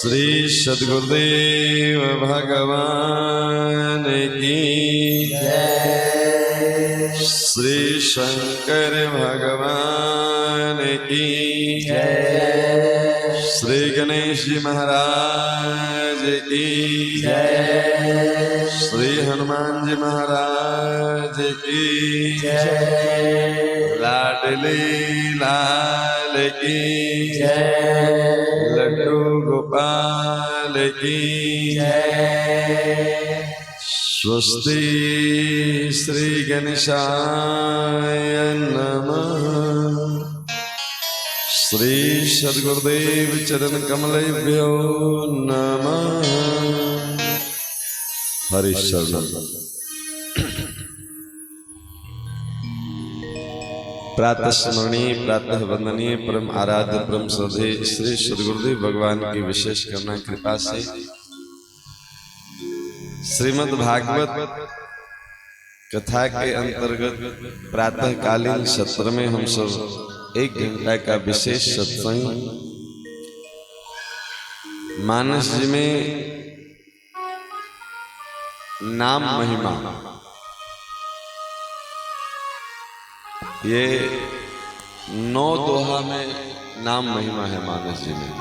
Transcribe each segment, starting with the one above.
श्री सद्गुरुदेव भगवान की जय। श्री शंकर भगवान की जय। श्री गणेश जी महाराज की जय। श्री हनुमान जी महाराज की जय। लाडली लाल की जय। लड्डू गोपाल की जय। स्वस्ति श्री गणेशाय नमः। श्री सद्गुरुदेव चरण कमलेभ्यो नमः। हरि शरणम। प्रातः स्मरणीय प्रातः वंदनीय परम आराध्य परम श्रद्धेय श्री सद्गुरुदेव भगवान की विशेष करुणा कृपा से श्रीमद् भागवत कथा के अंतर्गत प्रातःकालीन सत्र में हम सब 1 घंटा का विशेष सत्संग मानस जी में नाम महिमा, ये 9 दोहा में नाम महिमा है मानस जी में।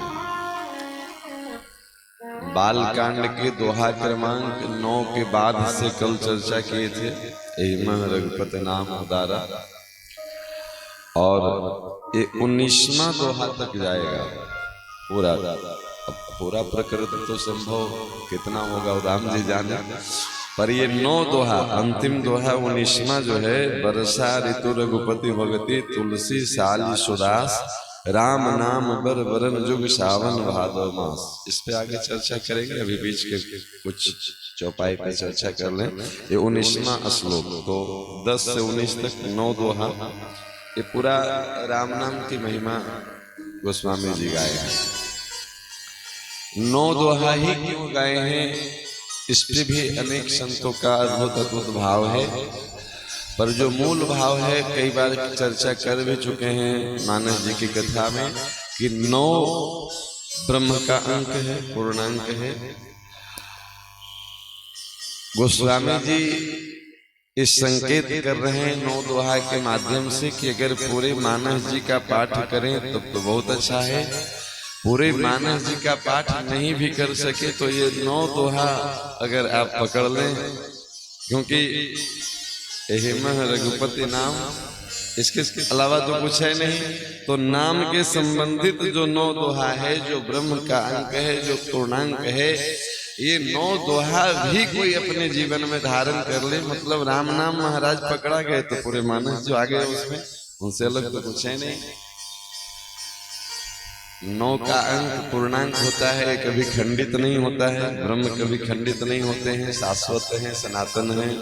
बालकांड के दोहा क्रमांक 9 के बाद से कल चर्चा किए थे। एहिमह रघुपति नाम उदारा, और ये 19वां दोहा तक जाएगा पूरा। अब पूरा प्रकृति तो संभव कितना होगा उदाम जी जाने, पर ये 9 दोहा, अंतिम दोहा 19वां जो है, बरसा ऋतु रघुपति भगति तुलसी साली सुदास राम नाम बर बरन जुग सावन भादव मास। इस पे आगे चर्चा करेंगे, अभी बीच के कुछ चौपाई पे चर्चा कर लें। ये 19वां श्लोक, तो 10 से 19 तक 9 दोहा, ये पूरा राम नाम की महिमा गोस्वामी जी गाए हैं। 9 दोहा ही क्यों गाए हैं, इस पे भी अनेक संतों का अद्भुत अद्भुत भाव है, पर जो मूल भाव है कई बार चर्चा कर भी चुके हैं मानस जी की कथा में कि 9 ब्रह्म का अंक है, पूर्णांक है। गोस्वामी जी इस संकेत कर रहे हैं 9 दोहा के माध्यम से कि अगर पूरे मानस जी का पाठ करें तब तो बहुत अच्छा है, पूरे मानस जी का पाठ नहीं भी कर सके तो ये 9 दोहा अगर आप पकड़ लें, क्योंकि एहिमह रघुपति नाम, इसके अलावा तो कुछ है नहीं, तो नाम के संबंधित जो 9 दोहा है, जो ब्रह्म का अंक है, जो पूर्णांक है, ये 9 दोहा भी कोई अपने जीवन में धारण कर ले, मतलब राम नाम महाराज पकड़ा गए तो पूरे मानस जो आ गए उसमें, उनसे अलग तो कुछ है नहीं। 9 का अंक पूर्णांक होता है, कभी खंडित नहीं होता है। ब्रह्म कभी खंडित नहीं होते हैं, शाश्वत हैं, सनातन हैं,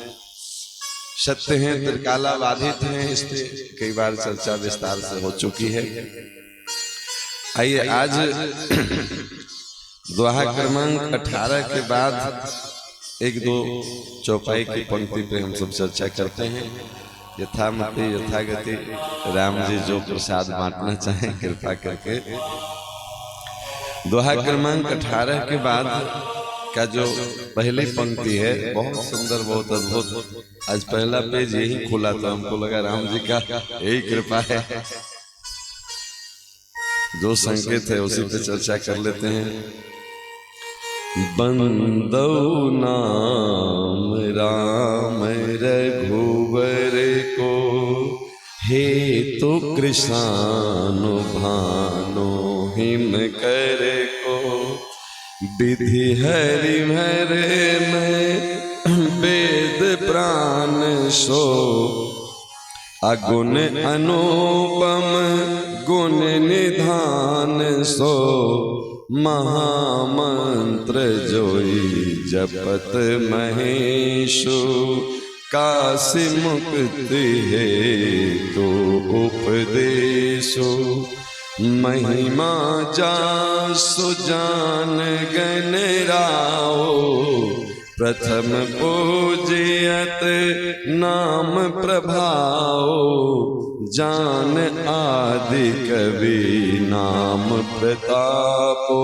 सत्य हैं, त्रिकाला बाधित हैं। इस पे कई बार चर्चा विस्तार से हो चुकी है। आइए आज दोहा क्रमांक 18 के बाद 1-2 चौपाई की पंक्ति पे हम सब चर्चा करते हैं। यथामति यथागति राम जी जो प्रसाद बांटना चाहें कृपा करके। दोहा क्रमांक 18 के बाद का जो पहली पंक्ति है बहुत सुंदर, बहुत अद्भुत। आज पहला पेज यही खुला था, हमको लगा राम जी का यही कृपा है। जो संकेत है उसी पे चर्चा कर लेते हैं। बंदौ नाम राम रघुवर को, हे तो कृष्णानु भानो हिम कर को। विधि हरि हरे में वेद प्राण सो, अगुण अनुपम गुण निधान सो। महामंत्र जोई जपत महेशु, काशी मुक्ति है तो उपदेशो। महिमा जासु जान गण राओ, प्रथम पूजियत नाम प्रभाओ। जान आदि कवि नाम प्रतापो,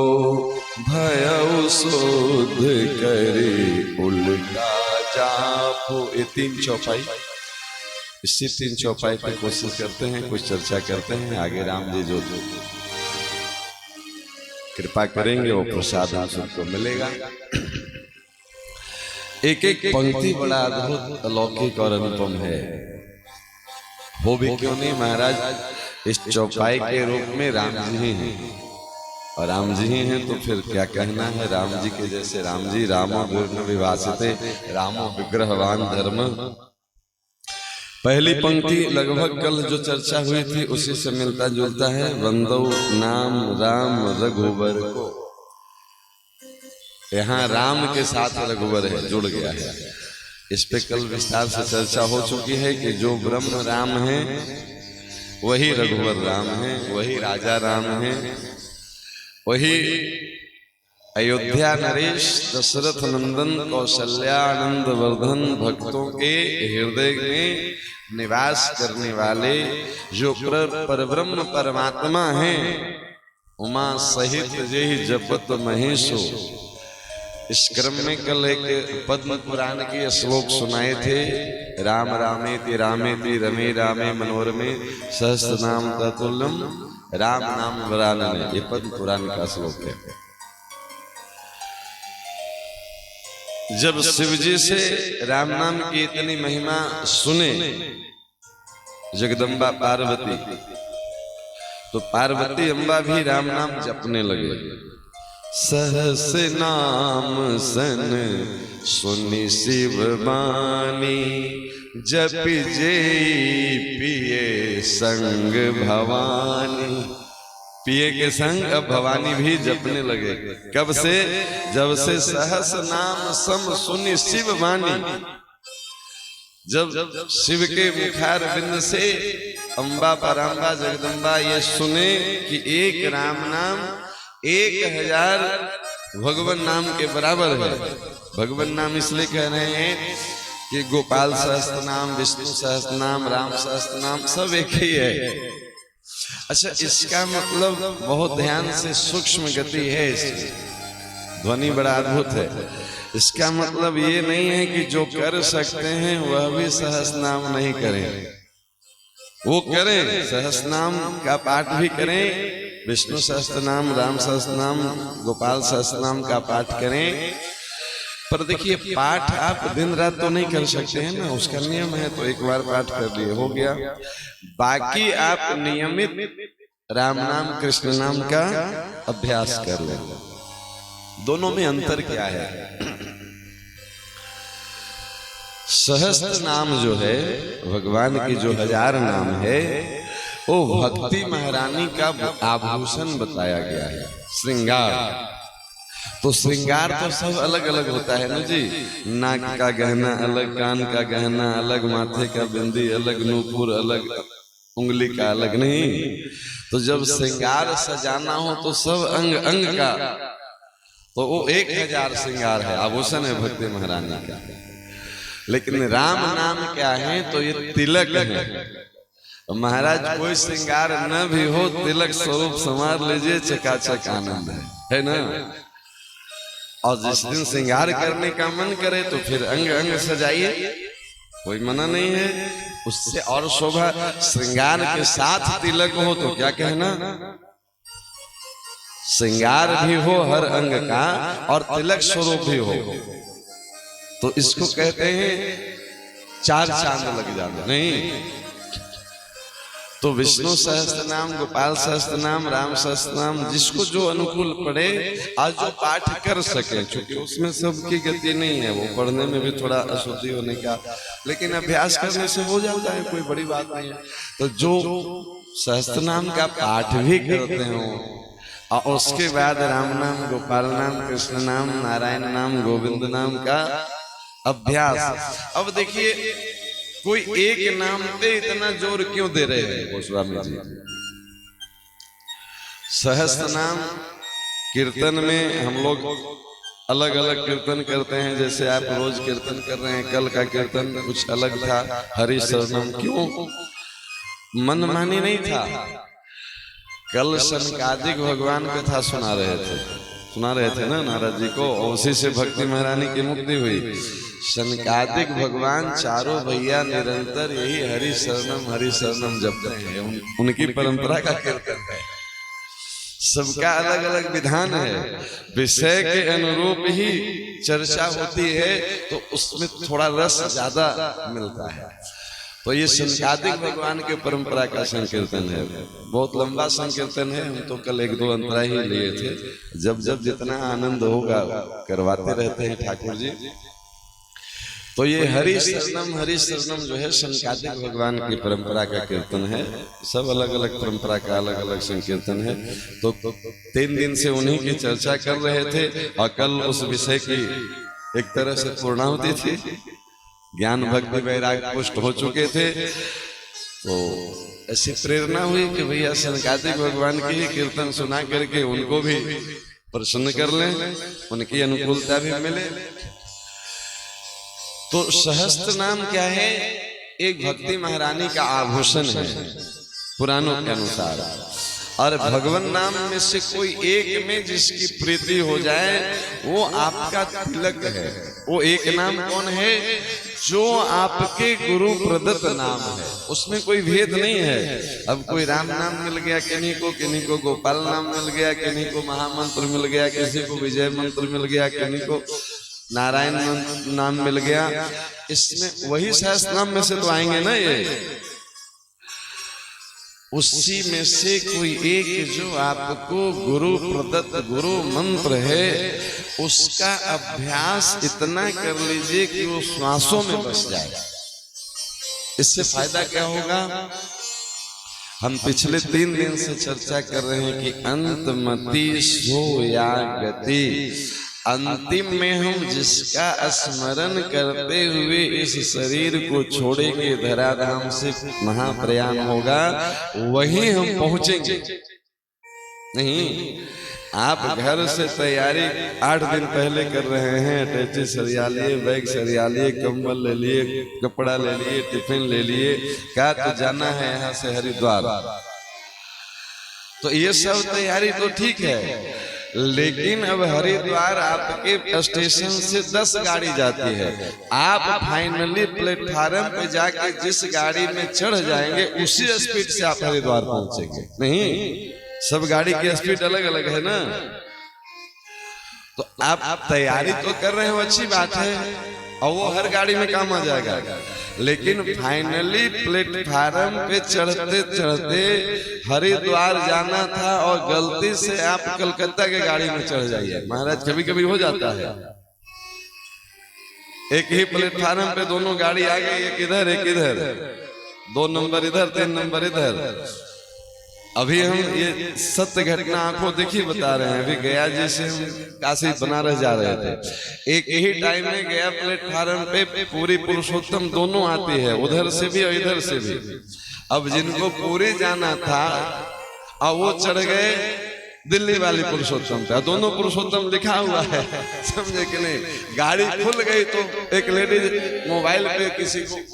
भयउ शोध करे उल्टा जापो। ये 3 चौपाई, इसी 3 चौपाई पे कोशिश करते हैं, कुछ चर्चा करते हैं। आगे राम जी जो कृपा करेंगे वो प्रसाद हम सबको मिलेगा। एक एक पंक्ति बड़ा अद्भुत अलौकिक और अनुपम है। वो भी क्यों नहीं महाराज, इस चौपाई के रूप में राम जी ही हैं, और राम जी ही हैं तो फिर क्या कहना है। राम जी के जैसे राम जी, रामो विघ्न विभासिते रामो विग्रहवान धर्म। पहली पंक्ति लगभग कल जो चर्चा हुई थी उसी से मिलता जुलता है। वंदो नाम राम रघुवर को, यहाँ राम के साथ रघुवर है, जुड़ गया है। इस पे कल विस्तार से चर्चा हो चुकी है कि जो ब्रह्म राम है वही रघुवर राम है, वही राजा राम है, वही अयोध्या नरेश दशरथ नंदन कौशल्यानंद वर्धन भक्तों के हृदय में निवास करने वाले जो परब्रह्म परमात्मा हैं। उमा सहित जय जपत महेशो। इस क्रम में कल एक पद्म पुराण के श्लोक सुनाए थे। राम रामेति रामेति रमे रामे मनोरमे सहस्त्र नाम ततुल्यम राम नाम वरानने। ये पद्म पुराण का श्लोक है। जब शिव जी से राम नाम की इतनी महिमा सुने जगदम्बा पार्वती, तो पार्वती अम्बा भी राम नाम जपने लगे। सहस नाम सन सुनि शिव बानी, जप जे पिए संग भवानी। पिए के संग अब भवानी भी जपने लगे। कब से? जब से सहस नाम सम सुनि शिव वाणी। जब शिव के मुखार बिंद से अम्बा पराम्बा जगदम्बा ये सुने कि एक राम नाम 1000 भगवान नाम के बराबर है। भगवान नाम इसलिए कह रहे हैं कि गोपाल सहस्त्र नाम, विष्णु सहस्त्र नाम, राम सहस्त्र नाम सब एक ही है। अच्छा, इसका मतलब बहुत ध्यान से सूक्ष्म गति है इसकी, ध्वनि बड़ा अद्भुत है। इसका मतलब ये नहीं है कि जो कर सकते हैं वह भी सहस्त्र नाम नहीं करें। वो करें, सहस्त्र नाम का पाठ भी करें, विष्णु सहस्त्र नाम, राम सहस्त्र नाम, गोपाल सहस्त्र नाम का पाठ करें। पर देखिए, पाठ आप दिन रात तो नहीं कर सकते हैं ना, उसका नियम है। तो एक बार पाठ कर लिए हो गया। बाकी आप नियमित राम नाम कृष्ण नाम का अभ्यास कर लें। दोनों में अंतर क्या है? सहस्त्र नाम जो है भगवान की, जो 1000 नाम है, वो भक्ति महारानी का आभूषण बताया गया है, श्रृंगार। तो श्रृंगार तो सब अलग अलग होता है ना जी। नाक का गहना अलग, कान का गहना अलग, माथे का बिंदी अलग, नूपुर अलग, उंगली का अलग। नहीं, तो जब श्रृंगार सजाना हो तो सब अंग अंग का, तो वो 1000 श्रृंगार है, आभूषण है भक्ति महारानी का। लेकिन राम नाम क्या है? तो ये तिलक है। महाराज कोई श्रृंगार न भी हो, तिलक स्वरूप संवार लीजिए, चकाचक आनंद है ना। और जिस दिन श्रृंगार करने का मन करे तो फिर अंग अंग सजाइए, कोई मना नहीं है। उससे और शोभा, श्रृंगार के साथ तिलक हो तो क्या कहना। श्रृंगार भी हो हर अंग का और तिलक स्वरूप भी हो, तो इसको कहते हैं 4 चांद लग जाते। नहीं, तो विष्णु सहस्त्र नाम, गोपाल सहस्त्र नाम, राम सहस्त्र नाम, जिसको जो अनुकूल पड़े, आज जो पाठ कर सके, क्योंकि उसमें सबकी गति नहीं है, वो पढ़ने में भी थोड़ा अशुद्धि होने का, लेकिन अभ्यास करने से हो जाता है, कोई बड़ी बात नहीं है। तो जो सहस्त्र नाम का पाठ भी करते हो और उसके बाद राम नाम, गोपाल नाम, कृष्ण नाम, नारायण नाम, गोविंद नाम का अभ्यास। अब देखिए, कोई एक नाम पे इतना जोर क्यों दे रहे हैं गोस्वामी जी? सहस्त्र नाम कीर्तन में हम लोग अलग अलग कीर्तन करते हैं। जैसे आप रोज कीर्तन कर रहे हैं, कल का कीर्तन कुछ अलग था, हरि शरणम। क्यों? मनमानी नहीं था। कल सनकादिक भगवान कथा सुना रहे थे, सुना रहे थे ना नारद जी को, और उसी से भक्ति महारानी की मुक्ति हुई। सनकादिक भगवान चारों भैया निरंतर यही हरि शरणम जपते हैं। उनकी परंपरा का कीर्तन है। सबका अलग अलग विधान है, विषय के अनुरूप ही चर्चा होती है, तो उसमें थोड़ा रस ज्यादा मिलता है। तो ये सनकादिक भगवान के परंपरा का संकीर्तन है। बहुत लंबा संकीर्तन है, हम तो कल 1-2 अंतरा ही लिए थे। जब जब जितना आनंद होगा करवाते रहते हैं ठाकुर जी। तो ये हरि शरणम जो है सनकादिक भगवान की परंपरा का कीर्तन है। सब अलग अलग परंपरा का अलग अलग संकीर्तन है। तो 3 दिन से उन्हीं की चर्चा कर रहे थे, और कल उस विषय की एक तरह से पूर्णाहुति थी। ज्ञान भक्ति वैराग्य पुष्ट हो चुके थे, तो ऐसी प्रेरणा हुई कि भैया सनकादिक भगवान की ही कीर्तन सुना करके उनको भी प्रसन्न कर लें, उनकी अनुकूलता भी मिले। तो सहस्त्र नाम क्या है? एक भक्ति महारानी का आभूषण है पुराणों के अनुसार। और भगवान नाम में से कोई एक में जिसकी प्रीति हो जाए वो आपका तिलक है। वो एक नाम कौन है? जो आपके गुरु प्रदत्त नाम है, उसमें कोई भेद नहीं है। अब कोई राम नाम मिल गया किन्हीं को गोपाल नाम मिल गया, किन्हीं को महामंत्र मिल गया, किसी को विजय मंत्र मिल गया, किन्हीं को नारायण नाम मिल गया। इसमें वही सहस्त्र नाम में से तो आएंगे ना ये। उसी में से कोई एक जो आपको गुरु प्रदत्त गुरु मंत्र है, उसका अभ्यास इतना कर लीजिए कि वो श्वासों में बस जाए। इससे फायदा क्या होगा? हम पिछले 3 दिन से चर्चा कर रहे हैं कि अंतमति सो या गति। अंतिम में हम जिसका स्मरण करते हुए इस शरीर को छोड़ेंगे, धराधाम से महाप्रयाण होगा, वहीं हम पहुंचेंगे। नहीं, आप घर से तैयारी 8 दिन पहले कर रहे हैं, अटैची सरिया लिए, बैग सरिया लिए, कंबल ले लिए, कपड़ा ले लिए, टिफिन ले लिए, क्या तो जाना है यहाँ से हरिद्वार। तो ये सब तैयारी तो ठीक है, लेकिन अब हरिद्वार आपके स्टेशन से 10 गाड़ी जाती है। आप फाइनली प्लेटफार्म पे जाके जिस गाड़ी में चढ़ जाएंगे उसी स्पीड से आप हरिद्वार पहुंचेंगे। नहीं, सब गाड़ी की स्पीड अलग अलग है ना। तो आप तैयारी तो कर रहे हो, अच्छी बात है, और वो हर गाड़ी में काम आ जाएगा। लेकिन फाइनली प्लेटफार्म पे चढ़ते चढ़ते हरिद्वार जाना था और गलती से आप कलकत्ता के गाड़ी में चढ़ जाइए। महाराज कभी कभी हो जाता है, एक ही प्लेटफार्म पे दोनों गाड़ी आ गई, एक इधर एक इधर, 2 नंबर इधर 3 नंबर इधर। अभी हम ये सत्य घटना आंखों देखी बता रहे हैं। अभी गया जी से हम काशी बनारस जा रहे थे, एक ही टाइम में गया प्लेटफार्म पे पूरी पुरुषोत्तम दोनों आती है, उधर से भी और इधर से भी। अब जिनको पूरी जाना था और वो चढ़ गए दिल्ली वाली पुरुषोत्तम पे, दोनों पुरुषोत्तम लिखा हुआ है, समझे कि नहीं। गाड़ी खुल गई तो एक लेडीज मोबाइल पे किसी को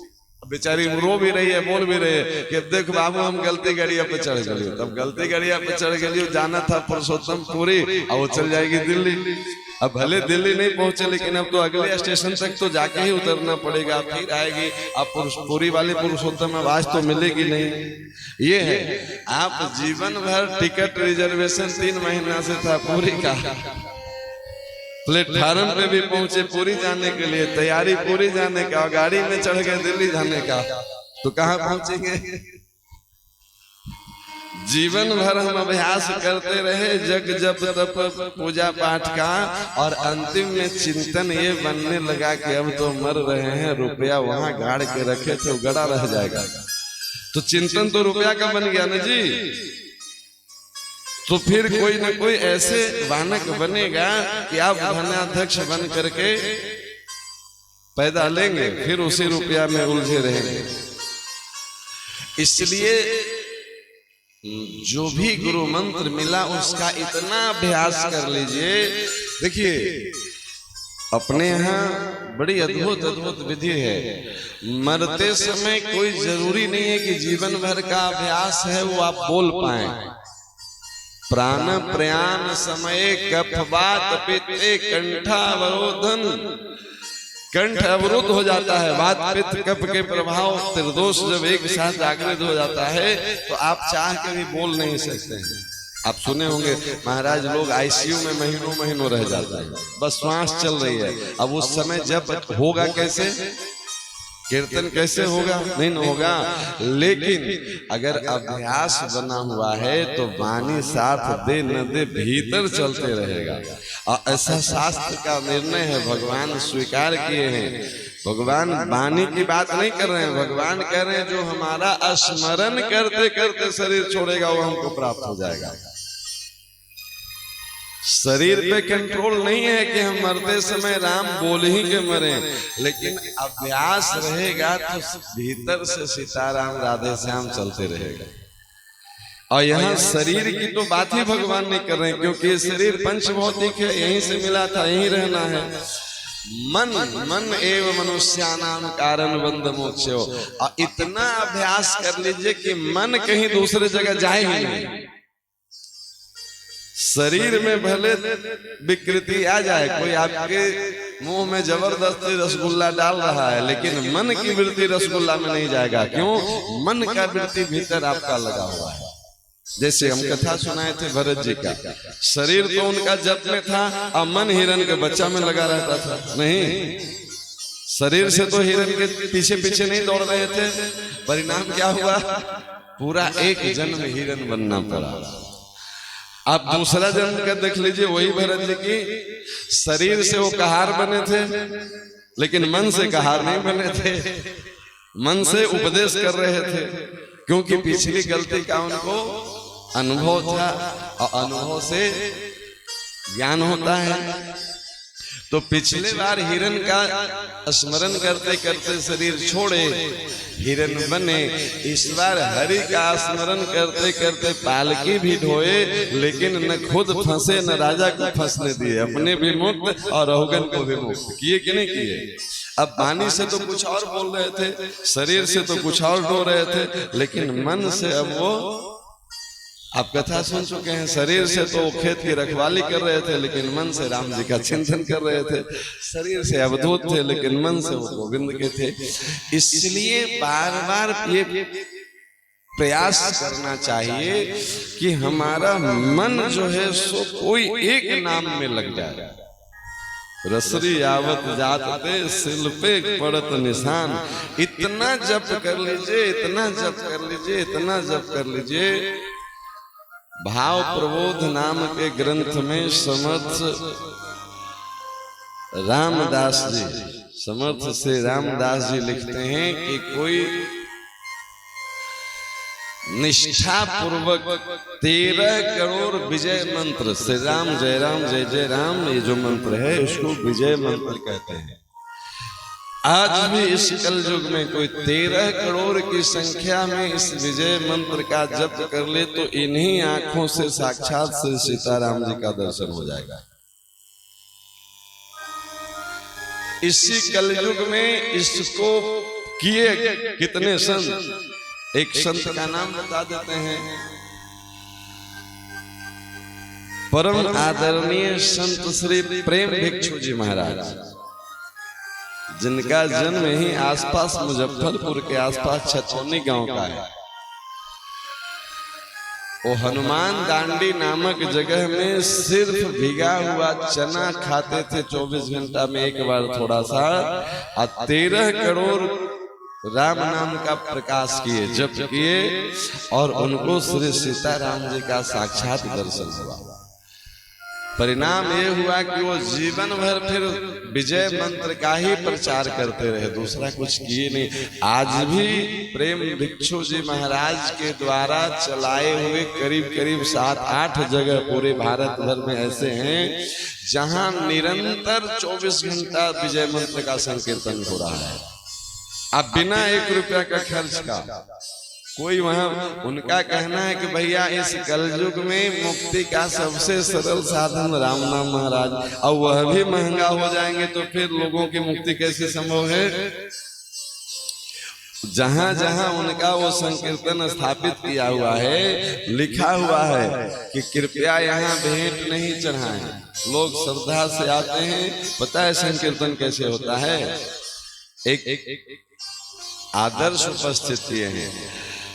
बेचारी रो भी रही है, बोल भी रही है कि देख बाबू हम गलती गाड़िया पे चढ़ गई। तब गलती गाड़िया पे चढ़ गई, जाना था पुरुषोत्तम पूरी और वो चल जाएगी दिल्ली। अब भले दिल्ली नहीं पहुंचे, लेकिन अब तो अगले स्टेशन तक तो जाके ही उतरना पड़ेगा, फिर आएगी। अब पूरी वाली पुरुषोत्तम आवाज तो मिलेगी नहीं। ये है, आप जीवन भर टिकट रिजर्वेशन 3 महीना से था पूरी का, प्लेटफार्म पे भी पहुंचे पूरी जाने के लिए, तैयारी पूरी जाने का, गाड़ी में चढ़ गए दिल्ली जाने का, तो कहां पहुंचेंगे? जीवन भर हम अभ्यास करते रहे जग जप तप पूजा पाठ का, और अंतिम में चिंतन ये बनने लगा कि अब तो मर रहे हैं, रुपया वहां गाड़ के रखे थे, गड़ा रह जाएगा। तो चिंतन तो रुपया का बन गया ना जी। तो फिर कोई ना कोई ऐसे वानक बनेगा कि आप धनाध्यक्ष बन करके पैदा लेंगे, फिर उसी रुपया में उलझे रहेंगे। इसलिए जो भी गुरु मंत्र मिला उसका इतना अभ्यास कर लीजिए। देखिए अपने यहाँ बड़ी अद्भुत अद्भुत विधि है। मरते समय कोई जरूरी नहीं है कि जीवन भर का अभ्यास है वो आप बोल पाए। प्राण प्रयाण समय कफवात पित्ते कंठावरोधन, कंठ अवरुद्ध हो जाता है। वात पित्त कफ के प्रभाव त्रिदोष जब एक साथ जागृत हो जाता है तो आप चाह के भी बोल नहीं सकते हैं। आप सुने होंगे महाराज लोग आईसीयू में महीनों महीनों रह जाते हैं, बस श्वास चल रही है। अब उस समय जब होगा कैसे, कीर्तन कैसे होगा, नहीं होगा। लेकिन अगर अभ्यास बना हुआ है तो वाणी साथ दे न दे भीतर चलते रहेगा। और ऐसा शास्त्र का निर्णय है, भगवान स्वीकार किए हैं। भगवान वाणी की बात नहीं कर रहे हैं, भगवान कह रहे हैं जो हमारा स्मरण करते करते शरीर छोड़ेगा वो हमको प्राप्त हो जाएगा। शरीर पे कंट्रोल नहीं है कि हम मरते समय राम बोल ही के मरे, लेकिन अभ्यास रहेगा तो भीतर से सीताराम राधे श्याम चलते रहेगा। और यहाँ शरीर की तो बात ही भगवान नहीं कर रहे हैं, क्योंकि ये शरीर पंचभौतिक है, यहीं से मिला था, यहीं रहना है। मन एवं मनुष्यानाम कारण बंध मोक्षो। और इतना अभ्यास कर लीजिए कि मन कहीं दूसरे जगह जाए ही नहीं। शरीर में भले विकृति आ जाए, कोई आपके मुंह में जबरदस्ती रसगुल्ला डाल रहा है, लेकिन मन की वृत्ति रसगुल्ला में नहीं जाएगा। क्यों? मन का वृत्ति भीतर आपका लगा हुआ है। जैसे हम कथा सुनाए थे भरत जी का, शरीर तो उनका जप में था और मन हिरण के बच्चा में लगा रहता था। नहीं, शरीर से तो हिरण के पीछे पीछे नहीं दौड़ रहे थे। परिणाम क्या हुआ? पूरा एक जन्म हिरण बनना पड़ा। आप दूसरा जन्म का देख लीजिए, वही भरत जी की शरीर से वो कहार बने थे, लेकिन मन से कहार नहीं बने थे। मन से उपदेश कर रहे थे, क्योंकि पिछली गलती का उनको अनुभव था और अनुभव से ज्ञान होता है। तो पिछले बार हिरण का स्मरण करते करते शरीर छोड़े, हिरण बने। इस बार हरि का स्मरण करते करते पालकी भी ढोए, लेकिन न खुद फंसे न राजा को फंसने दिए। अपने भी मुक्त और रहुगन को भी मुक्त किए कि नहीं किए। अब वाणी से तो कुछ और बोल रहे थे, शरीर से तो कुछ और ढो रहे थे, लेकिन मन से अब वो, आप कथा सुन चुके हैं, शरीर से तो खेत की रखवाली कर रहे थे, लेकिन मन से राम जी का चिंतन कर रहे थे। शरीर से अवधूत थे, लेकिन मन से वो गोविंद के थे। इसलिए बार बार ये प्रयास करना चाहिए कि हमारा मन जो है सो कोई एक नाम में लग जाए। रसरी आवत जाते सिल पे पड़त निशान। इतना जप कर लीजिए, इतना जप कर लीजिए, इतना जप कर लीजिए। भाव प्रबोध नाम के ग्रंथ में समर्थ रामदास जी, समर्थ से रामदास जी लिखते हैं कि कोई निष्ठा पूर्वक 13 करोड़ विजय मंत्र, श्री राम जय जय राम, ये जो मंत्र है इसको विजय मंत्र कहते हैं। आज भी इस कलयुग में कोई 13 करोड़ की संख्या में इस विजय मंत्र का जप कर ले तो इन्हीं आंखों से साक्षात श्री सीताराम जी का दर्शन हो जाएगा। इसी कलयुग में इसको किए कितने संत। एक संत का नाम बता देते हैं, परम आदरणीय संत श्री प्रेम भिक्षु जी महाराज, जिनका जन्म ही आसपास मुजफ्फरपुर के आसपास छछौनी गांव का है। वो हनुमान दांडी नामक जगह में सिर्फ भिगा हुआ चना खाते थे 24 घंटा में एक बार थोड़ा सा, और 13 करोड़ राम नाम का प्रकाश किए, जप किए, और उनको श्री सीताराम जी का साक्षात दर्शन हुआ। परिणाम ये हुआ कि वो जीवन भर फिर विजय मंत्र का ही प्रचार करते रहे, दूसरा कुछ किए नहीं। आज भी प्रेम भिक्षु जी महाराज के द्वारा चलाए हुए करीब करीब 7-8 जगह पूरे भारत भर में ऐसे हैं जहां निरंतर 24 घंटा विजय मंत्र का संकीर्तन हो रहा है। अब बिना 1 रुपया का खर्च का कोई वहां, उनका कहना है कि भैया इस कलयुग में मुक्ति का सबसे सरल साधन राम नाम महाराज, और वह भी महंगा हो जाएंगे तो फिर लोगों की मुक्ति कैसे संभव है। जहां जहां उनका वो संकीर्तन स्थापित किया हुआ है, लिखा हुआ है कि कृपया यहाँ भेंट नहीं चढ़ाएं। लोग श्रद्धा से आते हैं। पता है संकीर्तन कैसे होता है? एक आदर्श उपस्थिति है।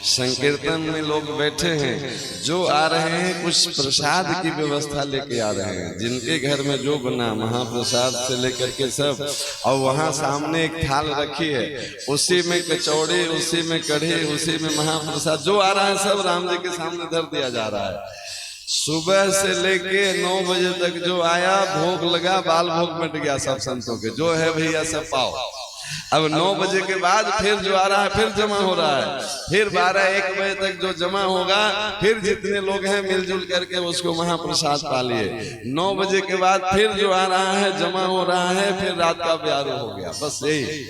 संकीर्तन में लोग बैठे हैं, जो आ रहे हैं कुछ प्रसाद की व्यवस्था लेके आ रहे हैं, जिनके घर में जो बना महाप्रसाद से लेकर के सब, और वहां सामने एक थाल रखी है, उसी में कचौड़ी, उसी में कढ़ी, उसी में महाप्रसाद, जो आ रहा है सब राम जी के सामने धर दिया जा रहा है। सुबह से लेके 9 बजे तक जो आया, भोग लगा, बाल भोग मिट गया सब संतों के, जो है भैया सब पाओ। अब 9 बजे के बाद फिर जो आ रहा है फिर जमा हो रहा है, फिर 12-1 बजे तक जो जमा होगा, फिर जितने लोग हैं मिलजुल करके उसको महाप्रसाद पा लिए। 9 बजे के बाद फिर जो आ रहा है जमा हो रहा है, फिर रात का प्यारो हो गया। बस यही।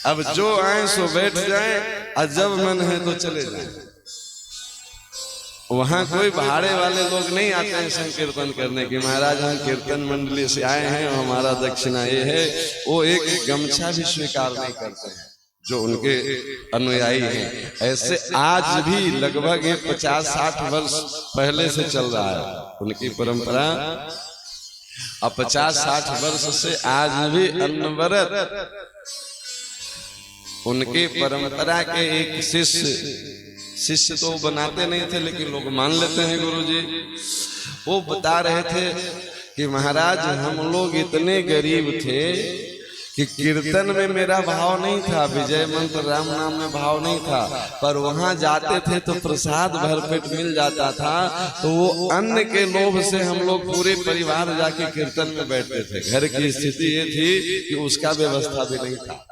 अब जो आए सो बैठ जाए, और जब मन है तो चले जाए। वहां कोई भाड़े वाले लोग नहीं आते हैं संकीर्तन करने की। महाराज हम कीर्तन मंडली से आए हैं और हमारा दक्षिणा ये है, वो एक गमछा भी स्वीकार नहीं करते हैं जो उनके अनुयायी हैं। ऐसे आज भी लगभग 50-60 वर्ष पहले से चल रहा है उनकी परंपरा। अब 50-60 वर्ष से आज भी अनवरत उनकी परंपरा के एक शिष्य तो बनाते नहीं थे, लेकिन लोग मान लेते हैं गुरुजी। वो बता रहे थे कि महाराज हम लोग इतने गरीब थे कि कीर्तन में मेरा भाव नहीं था, विजय मंत्र राम नाम में भाव नहीं था, पर वहां जाते थे तो प्रसाद भरपेट मिल जाता था, तो वो अन्न के लोभ से हम लोग पूरे परिवार जाके कीर्तन में बैठते थे। घर की स्थिति ये थी कि उसका व्यवस्था भी नहीं था।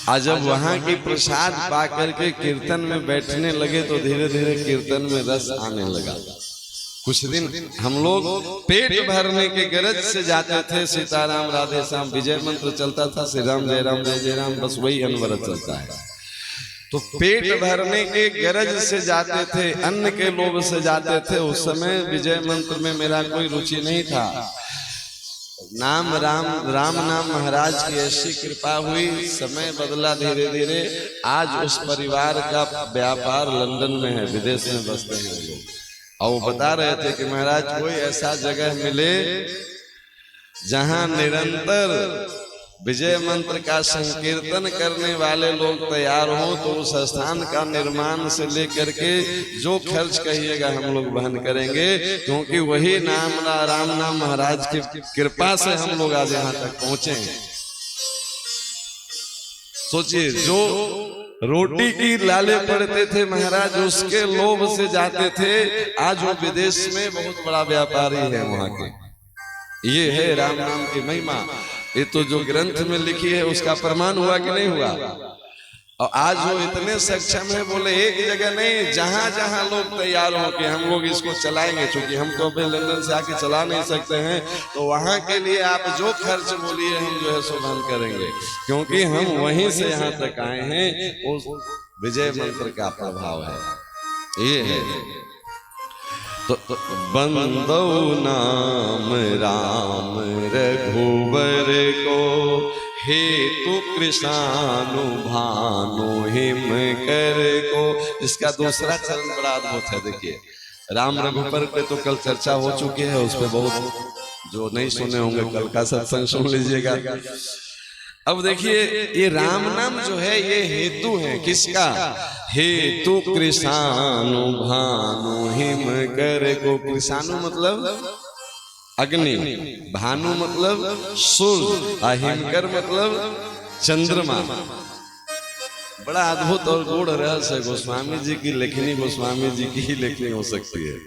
आज जब वहां की प्रसाद पा करके कीर्तन में बैठने लगे तो धीरे धीरे कीर्तन में रस आने लगा। कुछ दिन हम लोग पेट भरने के गरज से जाते थे, सीताराम राधे श्याम विजय मंत्र चलता था, श्री राम जय राम जय जय राम, बस वही अनवरत चलता है। तो पेट भरने के गरज से जाते थे, अन्न के लोभ से जाते थे। उस समय विजय मंत्र में मेरा कोई रुचि नहीं था। नाम राम नाम महाराज की ऐसी कृपा हुई, समय बदला धीरे धीरे। आज उस परिवार का व्यापार लंदन में है, विदेश में बसते हैं लोग। और वो बता रहे थे कि महाराज कोई ऐसा जगह मिले जहां निरंतर विजय मंत्र का संकीर्तन करने वाले लोग तैयार हो, तो उस स्थान का निर्माण से लेकर के जो खर्च कहिएगा हम लोग वहन करेंगे, क्योंकि वही राम नाम महाराज की कृपा से हम लोग आज यहाँ तक पहुंचे हैं। सोचिए, जो रोटी की लाले पड़ते थे महाराज, उसके लोभ से जाते थे, आज वो विदेश में बहुत बड़ा व्यापारी है वहां के। ये है राम नाम की महिमा। ये तो जो ग्रंथ में लिखी है उसका प्रमाण हुआ कि नहीं हुआ। और आज वो इतने सक्षम है, बोले एक जगह नहीं, जहां जहां लोग तैयार हो कि हम लोग इसको चलाएंगे। चूंकि हम तो अपने लंदन से आके चला नहीं सकते हैं, तो वहां के लिए आप जो खर्च बोलिए हम जो है सो वहन करेंगे, क्योंकि हम वहीं से यहाँ तक आए हैं। उस विजय मंत्र का प्रभाव है। ये है तो बंदो नाम राम रघुबर को, हेतु कृष्णानु भानु हिम कर को। इसका दूसरा चरण बड़ा अद्भुत है। देखिए, राम रघुबर पे तो कल चर्चा हो चुकी है, उस पे बहुत, जो नहीं सुने होंगे कल का सत्संग सुन लीजिएगा। अब देखिए, ये राम नाम जो है ये हेतु है किसका? हेतु कृष्णानु भानु हिम कर को। कृष्णानु मतलब अग्नि, भानु मतलब सूर्य, और हिमकर मतलब चंद्रमा। बड़ा अद्भुत और गूढ़ रहस्य है। गोस्वामी जी की लेखनी गोस्वामी जी की ही लेखनी हो सकती है।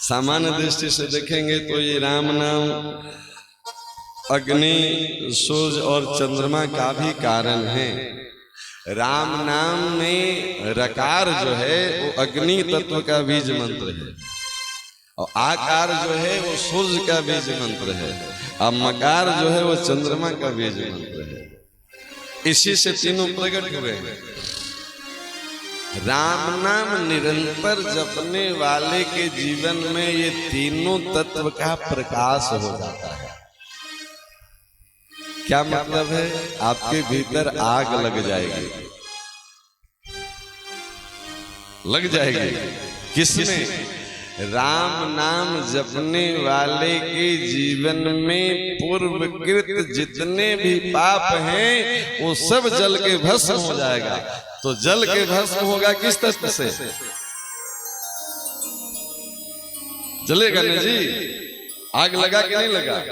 सामान्य दृष्टि से देखेंगे तो ये राम नाम अग्नि, सूर्य और चंद्रमा का भी कारण है। राम नाम में रकार जो है वो अग्नि तत्व का बीज मंत्र है, और आकार जो है वो सूर्य का बीज मंत्र है, और मकार जो है वो चंद्रमा का बीज मंत्र है। इसी से तीनों प्रकट हुए हैं। राम नाम निरंतर जपने वाले के जीवन में ये तीनों तत्व का प्रकाश हो जाता है। क्या मतलब है? आपके भीतर आग लग जाएगी, लग जाएगी। किसमें? राम नाम जपने वाले के जीवन में पूर्वकृत जितने भी पाप हैं वो सब जल के भस्म हो जाएगा। तो जल के भस्म होगा किस तत्व से? जलेगा नहीं जी? आग लगा कि नहीं लगा?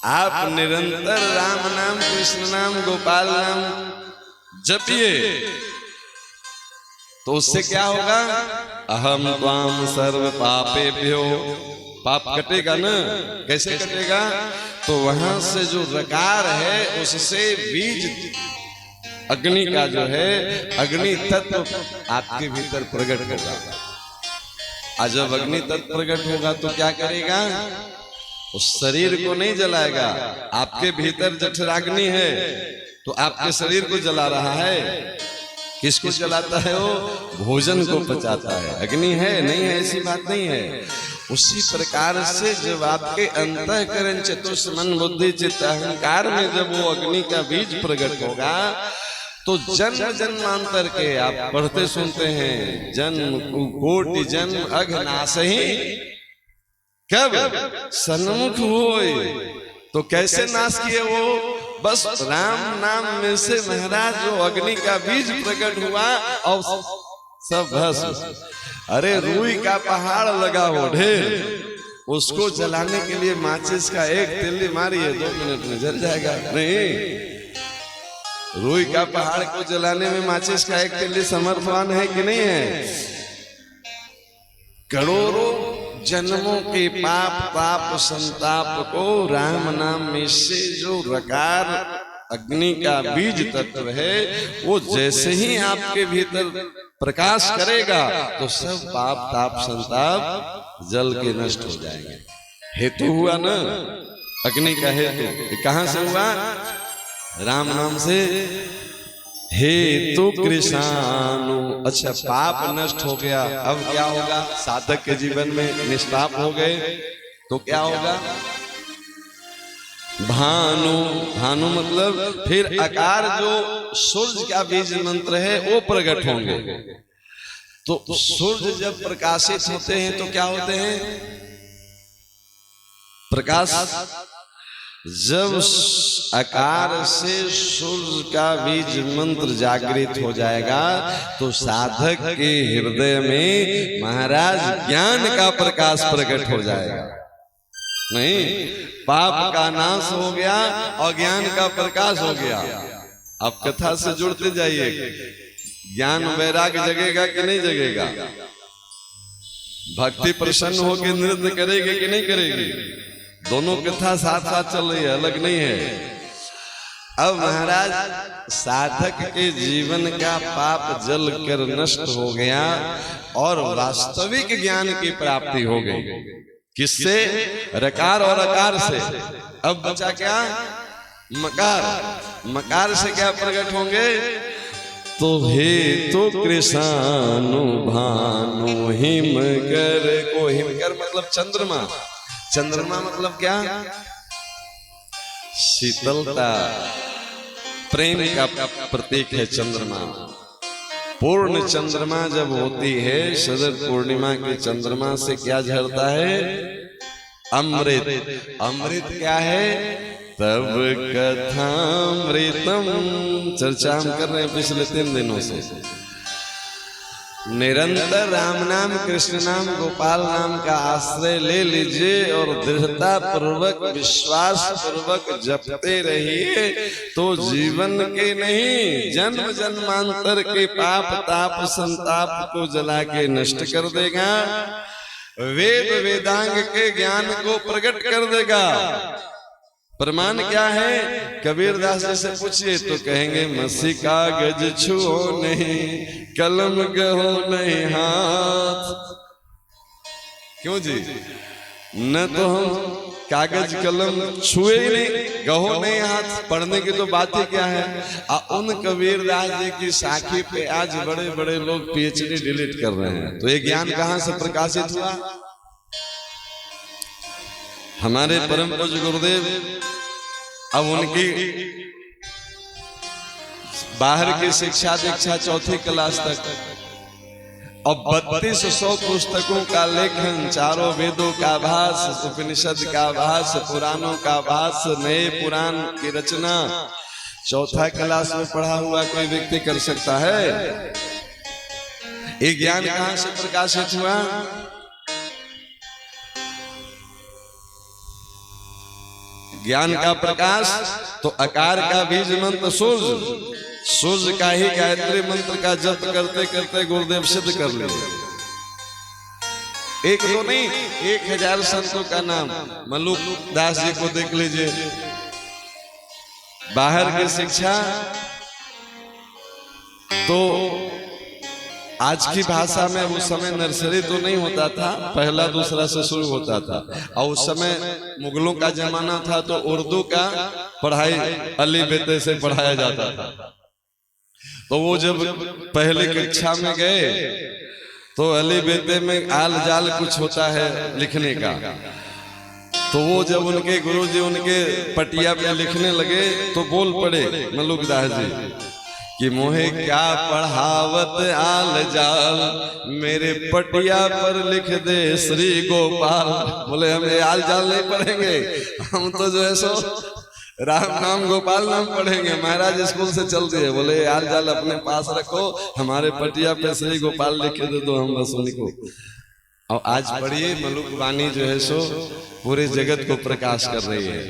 आप निरंतर राम नाम, कृष्ण नाम, गोपाल नाम जपिए तो उससे क्या होगा? अहम त्वाम सर्व पापेभ्यो, पाप कटेगा ना? कैसे कटेगा? तो वहां से जो रकार है उससे बीज अग्नि का जो है, अग्नि तत्व आपके भीतर प्रकट होगा। और जब अग्नि तत्व प्रकट होगा तो क्या करेगा? उस शरीर को नहीं जलाएगा। आपके भीतर जठराग्नि है तो आपके शरीर को जला रहा है। किसको जलाता है? वो भोजन को पचाता है। अग्नि है नहीं है ऐसी बात नहीं है। उसी प्रकार से जब आपके अंतःकरण चतुष मन बुद्धि चित्त अहंकार में जब वो अग्नि का बीज प्रकट होगा तो जन्म जन्मांतर के आप पढ़ते सुनते हैं, जन्म कोटि जन्म अघनाश ही कब सन्मुख होए। तो कैसे नाश किए वो? बस राम नाम में से महाराज जो अग्नि का बीज प्रकट हुआ और सब भस्म। अरे रुई का पहाड़ लगा हो ढेर, उसको जलाने के लिए माचिस का एक तिल्ली मारिए 2 मिनट में जल जाएगा। नहीं, रुई का पहाड़ को जलाने में माचिस का एक तिल्ली समर्थवान है कि नहीं है? करोड़ों जन्मों के पाप ताप संताप को राम नाम में से जो रकार अग्नि का बीज तत्व है वो जैसे ही आपके भीतर प्रकाश करेगा तो सब पाप ताप संताप जल के नष्ट हो जाएंगे। हेतु हुआ ना अग्नि का हेतु, कहां से हुआ? राम नाम से। हेतु कृष्णानु। अच्छा, पाप नष्ट हो गया, अब क्या होगा? साधक के जीवन में निष्पाप हो गए तो क्या होगा? भानु। भानु मतलब फिर आकार जो सूर्य का बीज मंत्र है वो प्रकट होंगे। तो सूर्य जब प्रकाशित होते हैं तो क्या होते हैं? प्रकाश। जब आकार से सूर्य का बीज मंत्र जागृत हो जाएगा तो साधक के हृदय में महाराज ज्ञान का प्रकाश प्रकट हो जाएगा। नहीं, पाप का नाश हो गया और ज्ञान का प्रकाश हो गया। अब कथा से जुड़ते जाइए, ज्ञान वैराग्य जगेगा कि नहीं जगेगा? भक्ति प्रसन्न होकर नृत्य करेगी कि नहीं करेगी? दोनों कथा साथ साथ चल रही है, अलग नहीं है। अब महाराज साधक के जीवन का पाप जल कर नष्ट हो गया और वास्तविक ज्ञान की प्राप्ति हो गई। किससे? रकार और अकार से। अब बचा क्या? मकार। मकार से क्या प्रकट होंगे? तो हेतु कृष्णानु भानु हिमकर को। हिमकर मतलब चंद्रमा। चंद्रमा मतलब क्या? शीतलता, प्रेम का प्रतीक है चंद्रमा। पूर्ण चंद्रमा जब होती है, शरद पूर्णिमा के चंद्रमा से क्या झरता है? अमृत। अमृत क्या है? तब कथामृतम। चर्चा हम कर रहे हैं पिछले 3 दिनों से। निरंतर राम नाम, कृष्ण नाम, गोपाल नाम का आश्रय ले लीजिए और दृढ़ता पूर्वक, विश्वास पूर्वक जपते रहिए तो जीवन के नहीं जन्म जन्मांतर के पाप ताप संताप को जला के नष्ट कर देगा। वेद वेदांग के ज्ञान को प्रकट कर देगा। प्रमाण क्या है? कबीरदास जी से पूछिए तो कहेंगे मसी कागज छुओ नहीं, कलम गहो नहीं हाथ। क्यों जी? न तो हम कागज कलम छुए ही नहीं, गहो नहीं हाथ, पढ़ने की तो बात ही क्या है। उन कबीरदास जी की साखी पे आज बड़े बड़े लोग पीएचडी डिलीट कर रहे हैं। तो ये ज्ञान कहां से प्रकाशित हुआ? हमारे परम पूज्य गुरुदेव अब उनकी बाहर की शिक्षा दीक्षा चौथी क्लास तक, अब 3200 पुस्तकों का लेखन, चारों वेदों का भाष्य, उपनिषद का भाष्य, पुराणों का भाष्य, नए पुराण की रचना चौथा क्लास में पढ़ा हुआ कोई व्यक्ति कर सकता है? ये ज्ञान कहां से प्रकाशित हुआ? ज्ञान का प्रकाश तो आकार का बीज मंत्र सूर्य, सूर्य का ही गायत्री मंत्र का जप करते करते गुरुदेव सिद्ध कर लिए। एक तो नहीं, 1000 संतों का नाम। मल्लुक दास जी को देख लीजिए, बाहर की शिक्षा तो आज की भाषा में उस समय नर्सरी तो नहीं होता था, पहला दूसरा से शुरू होता था, और उस समय मुगलों का जमाना था तो उर्दू का पढ़ाई अली बेटे से पढ़ाया जाता था। तो वो जब पहली कक्षा में गए तो अली बेटे में आल जाल कुछ होता है लिखने का, तो वो जब उनके गुरुजी उनके पटिया पे लिखने लगे तो बोल पड़े मल्लुक दास जी कि मोहे क्या पढ़ावत आल जाल, मेरे पटिया पर लिख दे श्री गोपाल। बोले हम ये आल जाल नहीं पढ़ेंगे, हम तो जो है सो राम नाम गोपाल नाम पढ़ेंगे। महाराज स्कूल से चल दिए, बोले आल जाल अपने पास रखो, हमारे पटिया पे श्री गोपाल लिख दे दो, हम बस उनको। और आज पढ़िए मल्लुक वाणी जो है सो पूरे जगत को प्रकाश कर रही है।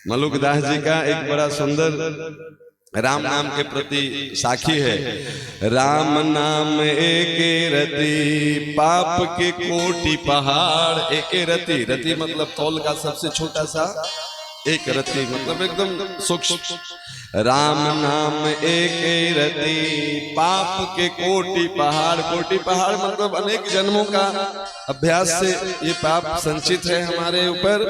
मल्लुक दास जी का एक बड़ा सुंदर राम नाम के प्रति साखी है। राम नाम एक रति, पाप के कोटि पहाड़। एक रति, रति मतलब तौल का सबसे छोटा सा, एक रति मतलब एकदम सूक्ष्म। राम नाम एक रति, पाप के कोटि पहाड़। कोटि पहाड़ मतलब अनेक जन्मों का अभ्यास से ये पाप संचित है हमारे ऊपर।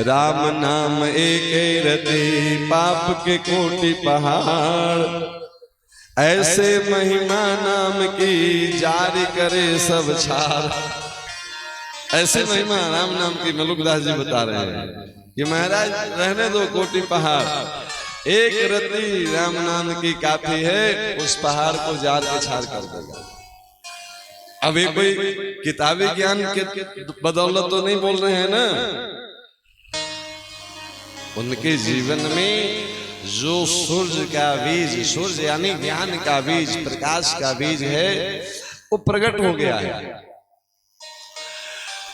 राम नाम एक रति, पाप के कोटि पहाड़। ऐसे महिमा नाम की जारी करे सब छार। ऐसे महिमा राम नाम की मल्लुक दास जी बता रहे हैं कि महाराज रहने दो कोटि पहाड़, एक रति राम नाम की काफी है, उस पहाड़ को जार के छार कर देगा। अब ये कोई किताबी ज्ञान के बदौलत तो नहीं बोल रहे हैं ना, उनके जीवन में जो सूर्य का बीज, सूर्य यानी ज्ञान का बीज, प्रकाश का बीज है, वो प्रकट हो गया है।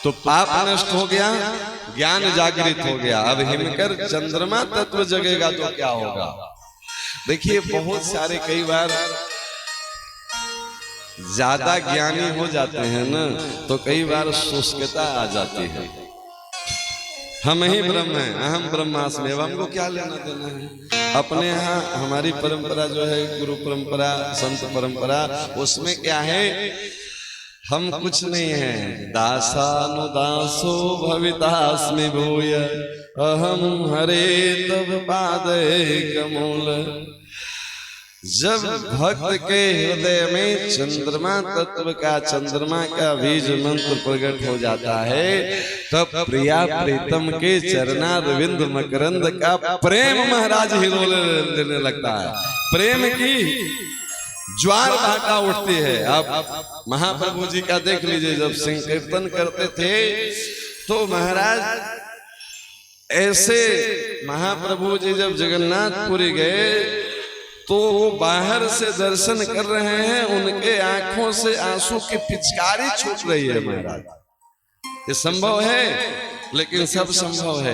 तो पाप नष्ट हो गया, ज्ञान जागृत हो गया। अब हिमकर चंद्रमा तत्व जगेगा तो क्या होगा? देखिए बहुत सारे कई बार ज्यादा ज्ञानी हो जाते हैं ना, तो कई बार शुष्कता आ जाती है। हम ही ब्रह्म हैं, अहम ब्रह्मास्मि, अब हमको क्या लेना देना है? अपने यहाँ हमारी परंपरा जो है, गुरु परंपरा, संत परंपरा, उसमें क्या है, हम कुछ नहीं है। दासानुदासो भवितास्मि भूय, अहम हरे तब पादे कमूल। जब भक्त के हृदय में चंद्रमा तत्व का, चंद्रमा का बीज मंत्र प्रकट हो जाता है, तब प्रिया प्रीतम के चरणारविंद मकरंद का प्रेम महाराज हिलोले लेने लगता है। प्रेम की ज्वार भाटा उठती है। आप महाप्रभु जी का देख लीजिए, जब संकीर्तन करते थे तो महाराज ऐसे, महाप्रभु जी जब जगन्नाथपुरी गए तो वो बाहर से दर्शन कर रहे हैं, उनके आंखों से आंसू की पिचकारी छूट रही है। महाराज ये संभव है, लेकिन सब संभव है।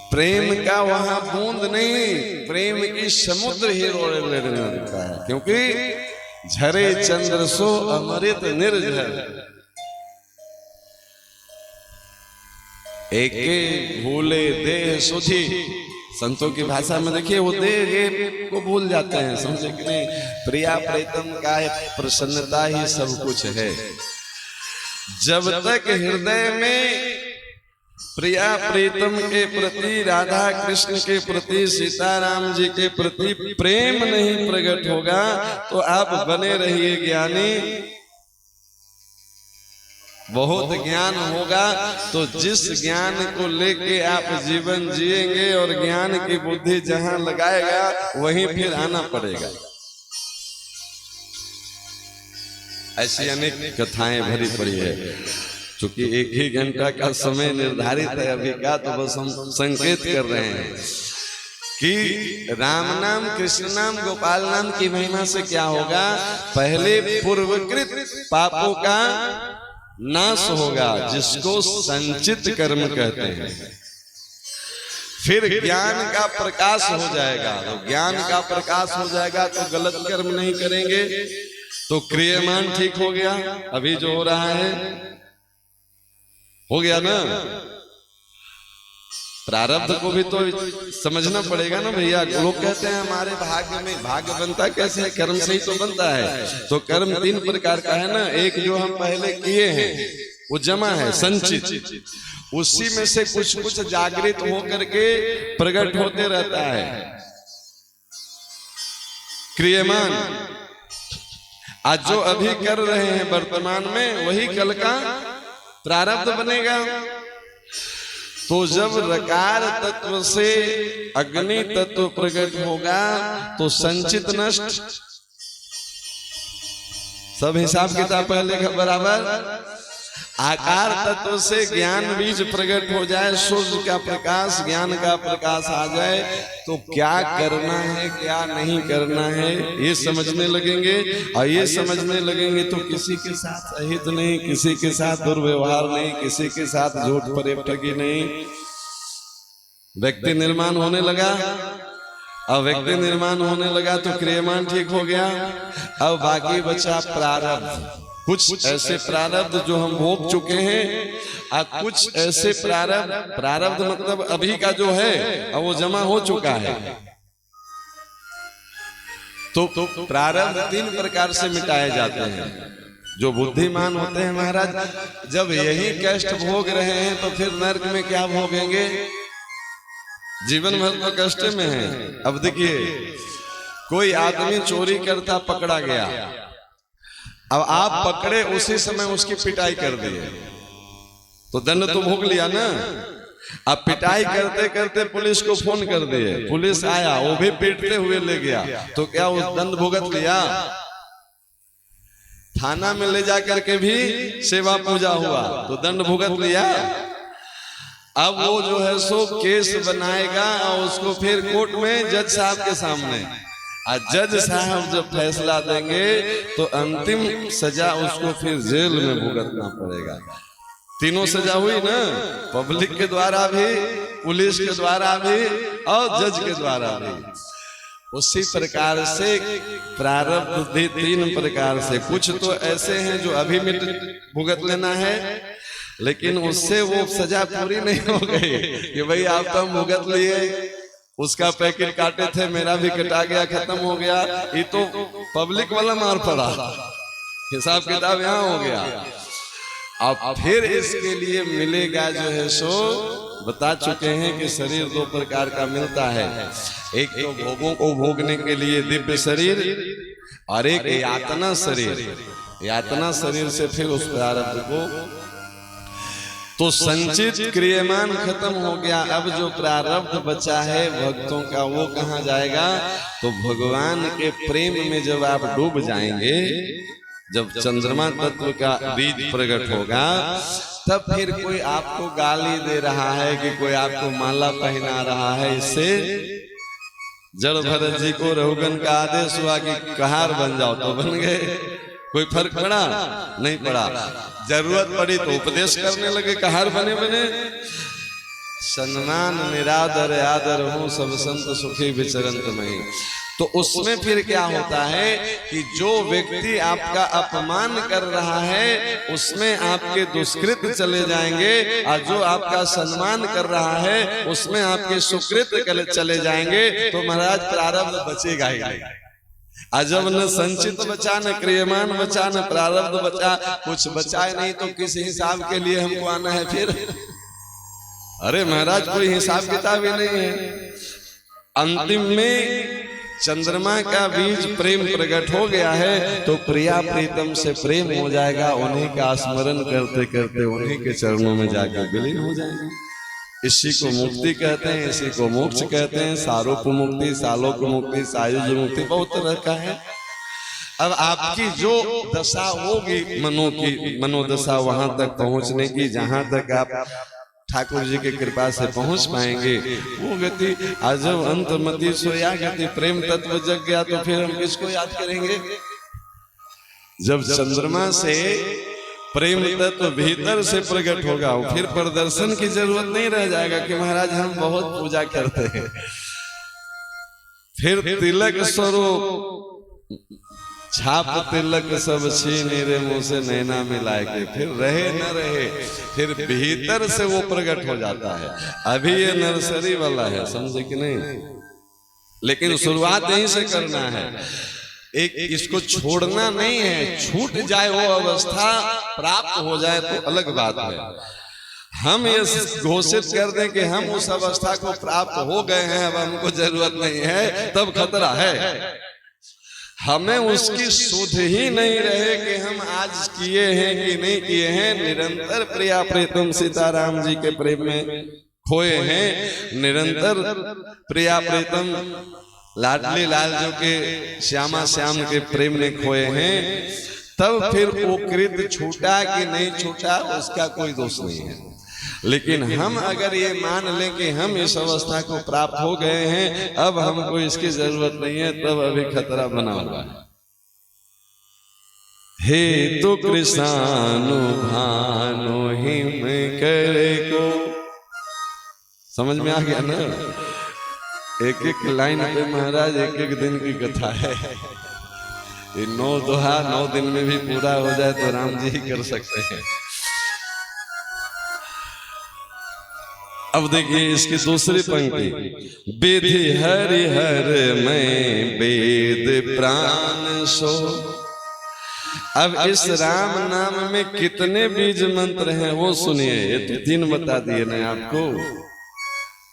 प्रेम का वहां बूंद नहीं, प्रेम की समुद्र ही लेने लगता है, क्योंकि झरे चंद्र सो अमृत निर्झर। एके भूले देह सुधी, संतों की भाषा में देखिए वो देह को भूल जाते हैं, समझे कि नहीं? प्रिया प्रीतम का प्रसन्नता ही सब कुछ है। जब तक हृदय में प्रिया प्रीतम के प्रति, राधा कृष्ण के प्रति, सीताराम जी के प्रति प्रेम नहीं प्रकट होगा, तो आप बने रहिए ज्ञानी, बहुत ज्ञान होगा तो जिस ज्ञान को लेके आप जीवन जिएंगे और ज्ञान की बुद्धि जहां लगाएगा वहीं फिर आना पड़ेगा। ऐसी अनेक कथाएं भरी पड़ी है। चूंकि 1 ही घंटा का समय निर्धारित है अभी का, तो बस हम संकेत कर रहे हैं कि राम नाम, कृष्ण नाम, गोपाल नाम की महिमा से क्या होगा। पहले पूर्वकृत पापों का नाश होगा, जिसको संचित कर्म कहते हैं। फिर ज्ञान का प्रकाश हो जाएगा। तो ज्ञान का प्रकाश हो जाएगा तो गलत कर्म नहीं करेंगे, तो क्रियमान ठीक हो गया। अभी जो हो रहा है हो गया ना। प्रारब्ध को भी तो समझना पड़ेगा ना भैया। लोग कहते हैं हमारे भाग्य में, भाग्य बनता कैसे है? कर्म से ही तो बनता है। तो कर्म 3 प्रकार का है ना। एक जो हम पहले किए हैं वो जमा है, संचित, उसी में से कुछ कुछ जागृत होकर के प्रकट होते रहता है। क्रियमान आज जो अभी कर रहे हैं वर्तमान में, वही कल का प्रारब्ध बनेगा। तो जब रकार तत्व से अग्नि तत्व प्रकट होगा तो संचित नष्ट, सब हिसाब किताब पहले का बराबर। आकार तत्व से ज्ञान बीज प्रकट हो जाए, सूर्य का प्रकाश, ज्ञान का प्रकाश आ जाए, तो क्या करना है क्या नहीं करना है ये समझने लगेंगे। और ये समझने लगेंगे तो किसी के साथ अहित नहीं, किसी के साथ दुर्व्यवहार नहीं, किसी के साथ झूठ फरेब ठगी नहीं। व्यक्ति निर्माण होने लगा। अब व्यक्ति निर्माण होने लगा तो क्रियमान ठीक हो गया। अब बाकी बचा प्रारब्ध। कुछ ऐसे प्रारब्ध जो हम भोग चुके हैं, और कुछ ऐसे प्रारब्ध मतलब अभी का जो है अब वो जमा हो चुका है। तो प्रारब्ध 3 प्रकार से मिटाए जाते हैं। जो बुद्धिमान होते हैं महाराज, जब यही कष्ट भोग रहे हैं तो फिर नरक में क्या भोगेंगे? जीवन भर तो कष्ट में है। अब देखिए, कोई आदमी चोरी करता पकड़ा गया, अब आप पकड़े, उसी समय उसकी पिटाई कर दिए, तो दंड तो भोग लिया ना। अब पिटाई करते करते पुलिस को फोन कर दिए, पुलिस आया, वो भी पीटते हुए ले गया, तो क्या उस दंड भुगत लिया? थाना में ले जाकर के भी सेवा पूजा हुआ तो दंड भुगत लिया। अब वो जो है सो केस बनाएगा और उसको फिर कोर्ट में जज साहब के सामने, आज जज साहब जब फैसला देंगे तो अंतिम सजा उसको फिर जेल में भुगतना पड़ेगा। तीनों सजा हुई ना, पब्लिक के द्वारा भी, पुलिस के द्वारा भी और जज के द्वारा भी। उसी प्रकार से प्रारब्ध भी 3 प्रकार से। कुछ तो ऐसे हैं जो अभी में भुगत लेना है, लेकिन उससे वो सजा पूरी नहीं हो गई कि भाई आप तो भुगत लिए, उसका पैकेट काटे थे, मेरा भी कटा गया, खत्म हो गया। ये तो पब्लिक वाला मार पड़ा, हिसाब किताब यहाँ हो गया। अब फिर इसके लिए मिलेगा जो है सो बता चुके हैं कि शरीर 2 प्रकार का मिलता है। एक तो भोगों को भोगने के लिए दिव्य शरीर, और एक यातना शरीर। यातना शरीर से फिर उस प्रारब्ध को, तो संचित क्रियमान खत्म हो गया। अब जो प्रारब्ध बचा है भक्तों का, वो कहाँ जाएगा? तो भगवान के प्रेम में जब आप डूब जाएंगे, जब चंद्रमा तत्व का बीज प्रकट होगा, तब फिर कोई आपको गाली दे रहा है कि कोई आपको माला पहना रहा है, इससे जड़ भरत जी को रघुगन का आदेश हुआ कि कहार बन जाओ, तो बन गए। कोई फर्क पड़ा? नहीं पड़ा। जरूरत पड़ी तो उपदेश करने लगे, कहार बने बने। सन्मान निरादर आदर हूँ, सब संत सुखी विचरंत नहीं। तो उसमें फिर क्या होता है कि जो व्यक्ति आपका अपमान कर रहा है उसमें आपके दुष्कृत चले जाएंगे, और जो आपका सम्मान कर रहा है उसमें आपके सुकृत चले जाएंगे। तो महाराज प्रारब्ध बचेगा ही नहीं। अजब न संचित बचा, न क्रियमान बचा, न प्रारब्ध बचा, कुछ बचा नहीं। तो किस हिसाब के लिए हमको आना है फिर? अरे महाराज कोई हिसाब किताब ही नहीं है। अंतिम में चंद्रमा का बीज प्रेम प्रकट हो गया है तो प्रिया प्रीतम से प्रेम हो जाएगा, उन्हीं का स्मरण करते करते उन्हीं के चरणों में जाकर विलीन हो जाएगा। इसी को मुक्ति कहते हैं, इसी को मोक्ष कहते हैं। सारोप मुक्ति, सालोक मुक्ति, सायुज मुक्ति, बहुत तरह का है। अब आपकी जो दशा होगी मनो की, मनोदशा वहां तक पहुंचने की, जहां तक आप ठाकुर जी की कृपा से पहुंच पाएंगे, वो गति अजब अंतमति सोया गति। प्रेम तत्व जग गया तो फिर हम किसको याद करेंगे? जब चंद्रमा से प्रेम तत्व भीतर से प्रकट होगा, फिर प्रदर्शन की जरूरत नहीं रह जाएगा कि महाराज हम बहुत पूजा करते हैं। फिर तिलक स्वरूप छाप तिलक सब छीन रे मुंह से नैना मिलाए के, फिर रहे न रहे, फिर भीतर से वो प्रकट हो जाता है। अभी ये नर्सरी वाला है, समझे कि नहीं? लेकिन शुरुआत यहीं से करना है। एक इसको छोड़ना नहीं है, छूट जाए वो अवस्था प्राप्त हो जाए तो अलग बात है। हम ये घोषित कर दें कि हम उस अवस्था को प्राप्त हो गए हैं, अब हमको जरूरत नहीं है, तब खतरा है। हमें उसकी सुध ही नहीं रहे कि हम आज किए हैं कि नहीं किए हैं। निरंतर प्रिया प्रीतम सीताराम जी के प्रेम में खोए हैं, निरंतर प्रिया प्रीतम लाडली लाल जो के श्यामा श्याम के प्रेम में खोए हैं। तब फिर वो कृत छूटा कि नहीं छूटा उसका कोई दोष नहीं है। लेकिन हम अगर ये मान लें कि हम इस अवस्था को प्राप्त हो गए हैं, अब हमको इसकी जरूरत नहीं है, तब अभी खतरा बना हुआ है। हे तो कृष्णानु भानु हिम करे को, समझ में आ गया ना? एक एक लाइन पे महाराज एक एक दिन की कथा है। ये 9 दोहा 9 दिन में भी पूरा हो जाए तो राम जी ही कर सकते हैं। अब देखिए इसकी दूसरी पंक्ति, विधि हरि हर मैं वेद प्राण सो। अब इस राम नाम में कितने बीज मंत्र हैं वो सुनिए। ये तो 3 बता दिए ना आपको,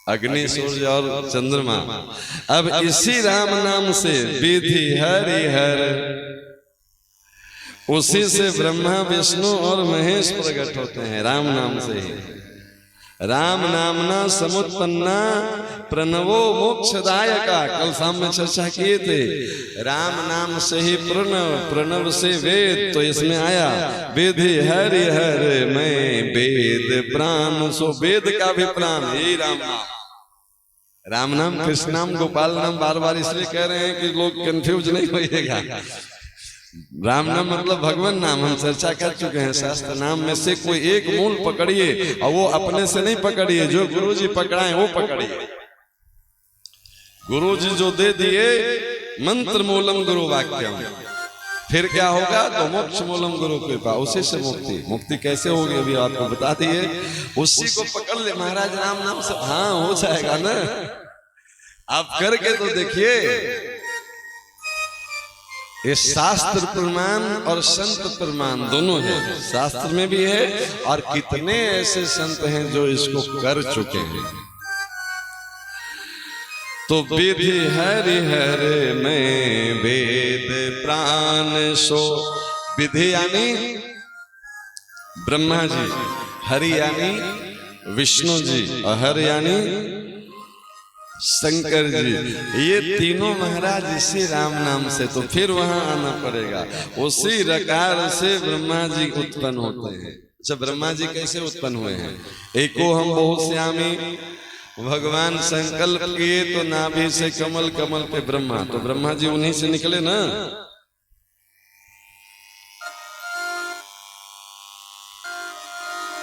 अग्नि, सूर्य और चंद्रमा। अब इसी राम नाम से विधि हरि हर, उसी से ब्रह्मा विष्णु और महेश प्रकट होते हैं, राम नाम से ही। राम नामना समुत्पन्ना प्रणवो मोक्षदायका, कल शाम में चर्चा किए थे। राम नाम से ही प्रणव, प्रणव से वेद, तो इसमें आया विधि हरि हर मैं वेद प्राण सो। वेद का भी प्राण यही राम नाम। राम नाम, कृष्ण नाम, गोपाल नाम बार बार इसलिए कह रहे हैं कि लोग कंफ्यूज नहीं होइएगा। राम नाम मतलब भगवान नाम, हम चर्चा कर चुके हैं। शास्त्र नाम में से कोई एक मूल पकड़िए और वो अपने से नहीं पकड़िए, जो गुरुजी पकड़ाएं वो पकड़िए। गुरुजी जो दे दिए मंत्र मूलम गुरु वाक्यम, फिर क्या होगा? तो मोक्ष मूलम गुरु कृपा, उसी से मुक्ति। मुक्ति कैसे होगी अभी आपको बता दिए। उसी को पकड़ ले महाराज, राम नाम से हाँ हो जाएगा ना। आप करके तो देखिए। ये शास्त्र प्रमाण और संत प्रमाण दोनों है, शास्त्र में भी है और कितने ऐसे संत हैं जो इसको कर चुके हैं। तो विधि हरि हर मैं वेद प्राण सो। विधि यानी ब्रह्मा जी, हरि यानी विष्णु जी और हर यानी शंकर जी। ये तीनों महाराज इसी राम नाम से, तो फिर वहां आना पड़ेगा। उसी रकार से ब्रह्मा जी उत्पन्न होते हैं। अच्छा, ब्रह्मा जी कैसे उत्पन्न हुए हैं? एको हम बहुत श्यामी, भगवान संकल्प किए तो नाभि से कमल, कमल पे ब्रह्मा, तो ब्रह्मा जी उन्हीं से निकले ना।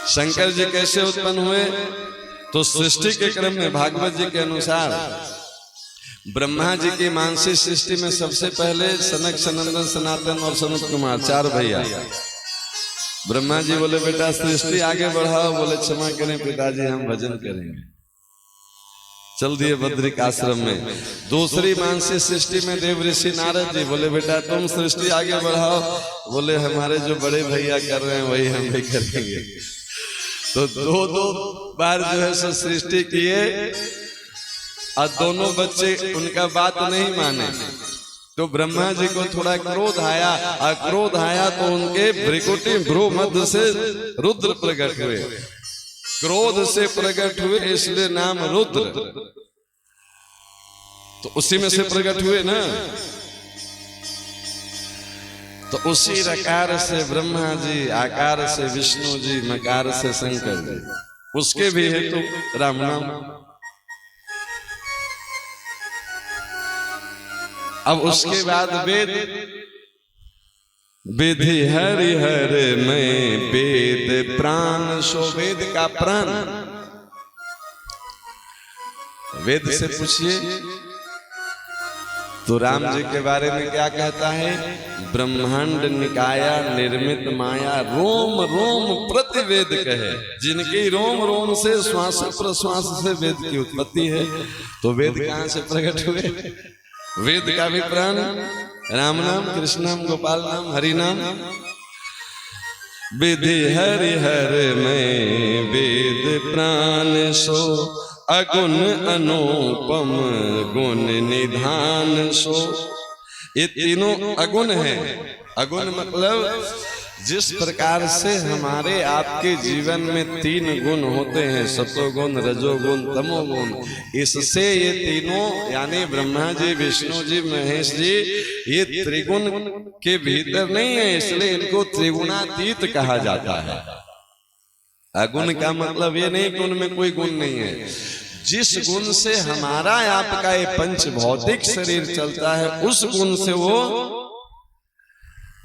शंकर जी कैसे उत्पन्न हुए? तो सृष्टि के क्रम में भागवत जी के अनुसार ब्रह्मा जी की मानसिक सृष्टि में सबसे पहले सनक, सनंदन, सनातन और सनत कुमार 4 भैया। ब्रह्मा जी बोले बेटा सृष्टि आगे बढ़ाओ, बोले क्षमा करें पिताजी हम भजन करेंगे। चल दिए बद्रिक आश्रम में। दूसरी मानसिक सृष्टि में देव ऋषि नारद जी बोले बेटा तुम सृष्टि आगे बढ़ाओ, बोले हमारे जो बड़े भैया कर रहे हैं वही हम भी करेंगे। तो 2-2 बार जो है सो सृष्टि किए और दोनों बच्चे उनका बात नहीं माने, तो ब्रह्मा जी को थोड़ा क्रोध आया, और क्रोध आया तो उनके भ्रिकुटी भ्रू मध्य से रुद्र प्रकट हुए। क्रोध से प्रकट हुए इसलिए नाम रुद्र, तो उसी में से प्रकट हुए ना। तो उसी रकार से ब्रह्मा जी, आकार से विष्णु जी, मकार से शंकर जी, उसके भी है तो राम नाम। अब उसके बाद वेद, विधि हरिहर में वेद प्राण सो, वेद का प्राण। वेद से पूछिए तो राम जी के बारे में क्या कहता है? ब्रह्मांड निकाया निर्मित माया, रोम रोम प्रति वेद कहे, जिनकी रोम रोम से श्वास प्रश्वास से वेद की उत्पत्ति है। तो वेद कहाँ से प्रकट हुए? वेद का भी प्राण राम नाम, कृष्ण नाम, गोपाल नाम, हरि नाम। विधि हरिहर में वेद प्राण सो, अगुण अनुपम गुण निधान सो। ये तीनों अगुण हैं। अगुण मतलब जिस प्रकार से हमारे आपके जीवन में तीन गुण होते हैं, सतोगुण, रजोगुण, तमोगुण, इससे ये तीनों यानी ब्रह्मा जी, विष्णु जी, महेश जी, ये त्रिगुण के भीतर नहीं है, इसलिए इनको त्रिगुणातीत कहा जाता है। अगुण का मतलब ये नहीं कि उनमें कोई गुण नहीं है। जिस गुण से हमारा आपका ये पंच भौतिक शरीर चलता है, उस गुण से वो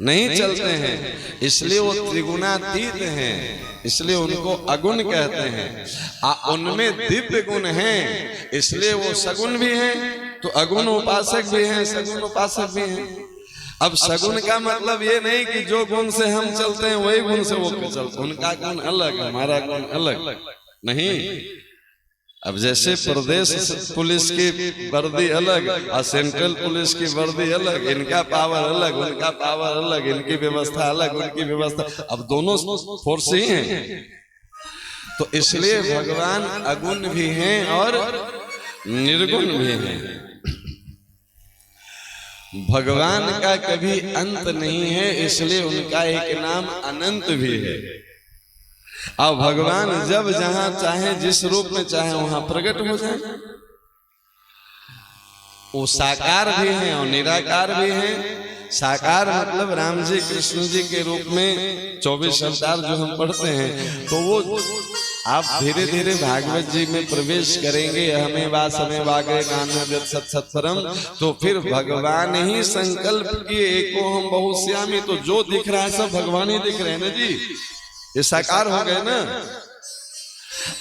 नहीं चलते हैं, इसलिए वो त्रिगुणातीत हैं, इसलिए उनको अगुण कहते हैं। उनमें दिव्य गुण हैं, इसलिए वो सगुण भी हैं। तो अगुण उपासक भी हैं, सगुण उपासक भी हैं। अब सगुण का मतलब ये नहीं कि जो गुण से हम चलते हैं वही गुण से वो चलते, उनका गुण अलग, हमारा गुण अलग नहीं। अब जैसे प्रदेश पुलिस की वर्दी अलग और सेंट्रल पुलिस की वर्दी अलग, इनका पावर अलग, उनका पावर अलग, इनकी व्यवस्था अलग, उनकी व्यवस्था, अब दोनों फोर्स ही हैं। तो इसलिए भगवान अगुण भी हैं और निर्गुण भी हैं। भगवान का कभी अंत नहीं है, इसलिए उनका एक नाम अनंत भी है। अब भगवान जब जहां चाहे, जिस रूप में चाहे, वहां प्रकट हो जाए। वो साकार भी हैं और निराकार भी हैं। साकार मतलब राम जी, कृष्ण जी के रूप में 24 अवतार जो हम पढ़ते हैं, तो वो आप धीरे धीरे भागवत जी में प्रवेश करेंगे। हमें वास हमें वागे गान सत सत्परम, तो फिर भगवान ही संकल्प किए एको हम बहुश्यामी। तो जो दिख रहा है सब भगवान ही दिख रहे हैं ना जी, ये साकार हो गए ना।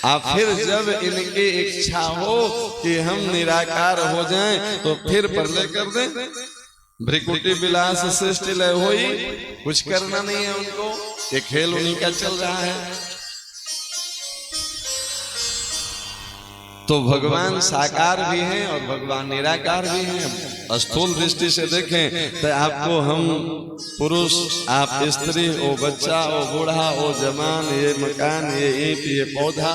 आप फिर जब इनकी इच्छा हो कि हम निराकार हो जाएं, तो फिर प्रलय कर दें। भ्रिकुटी विलास सृष्टि लय होई, कुछ करना नहीं है उनको, ये खेल उन्हीं का चल रहा है। तो भगवान साकार भी हैं और भगवान निराकार भी हैं। स्थूल दृष्टि से देखें तो आपको हम पुरुष, आप स्त्री, ओ बच्चा, ओ बूढ़ा, ओ जवान, ये मकान, ये ईंट, ये पौधा।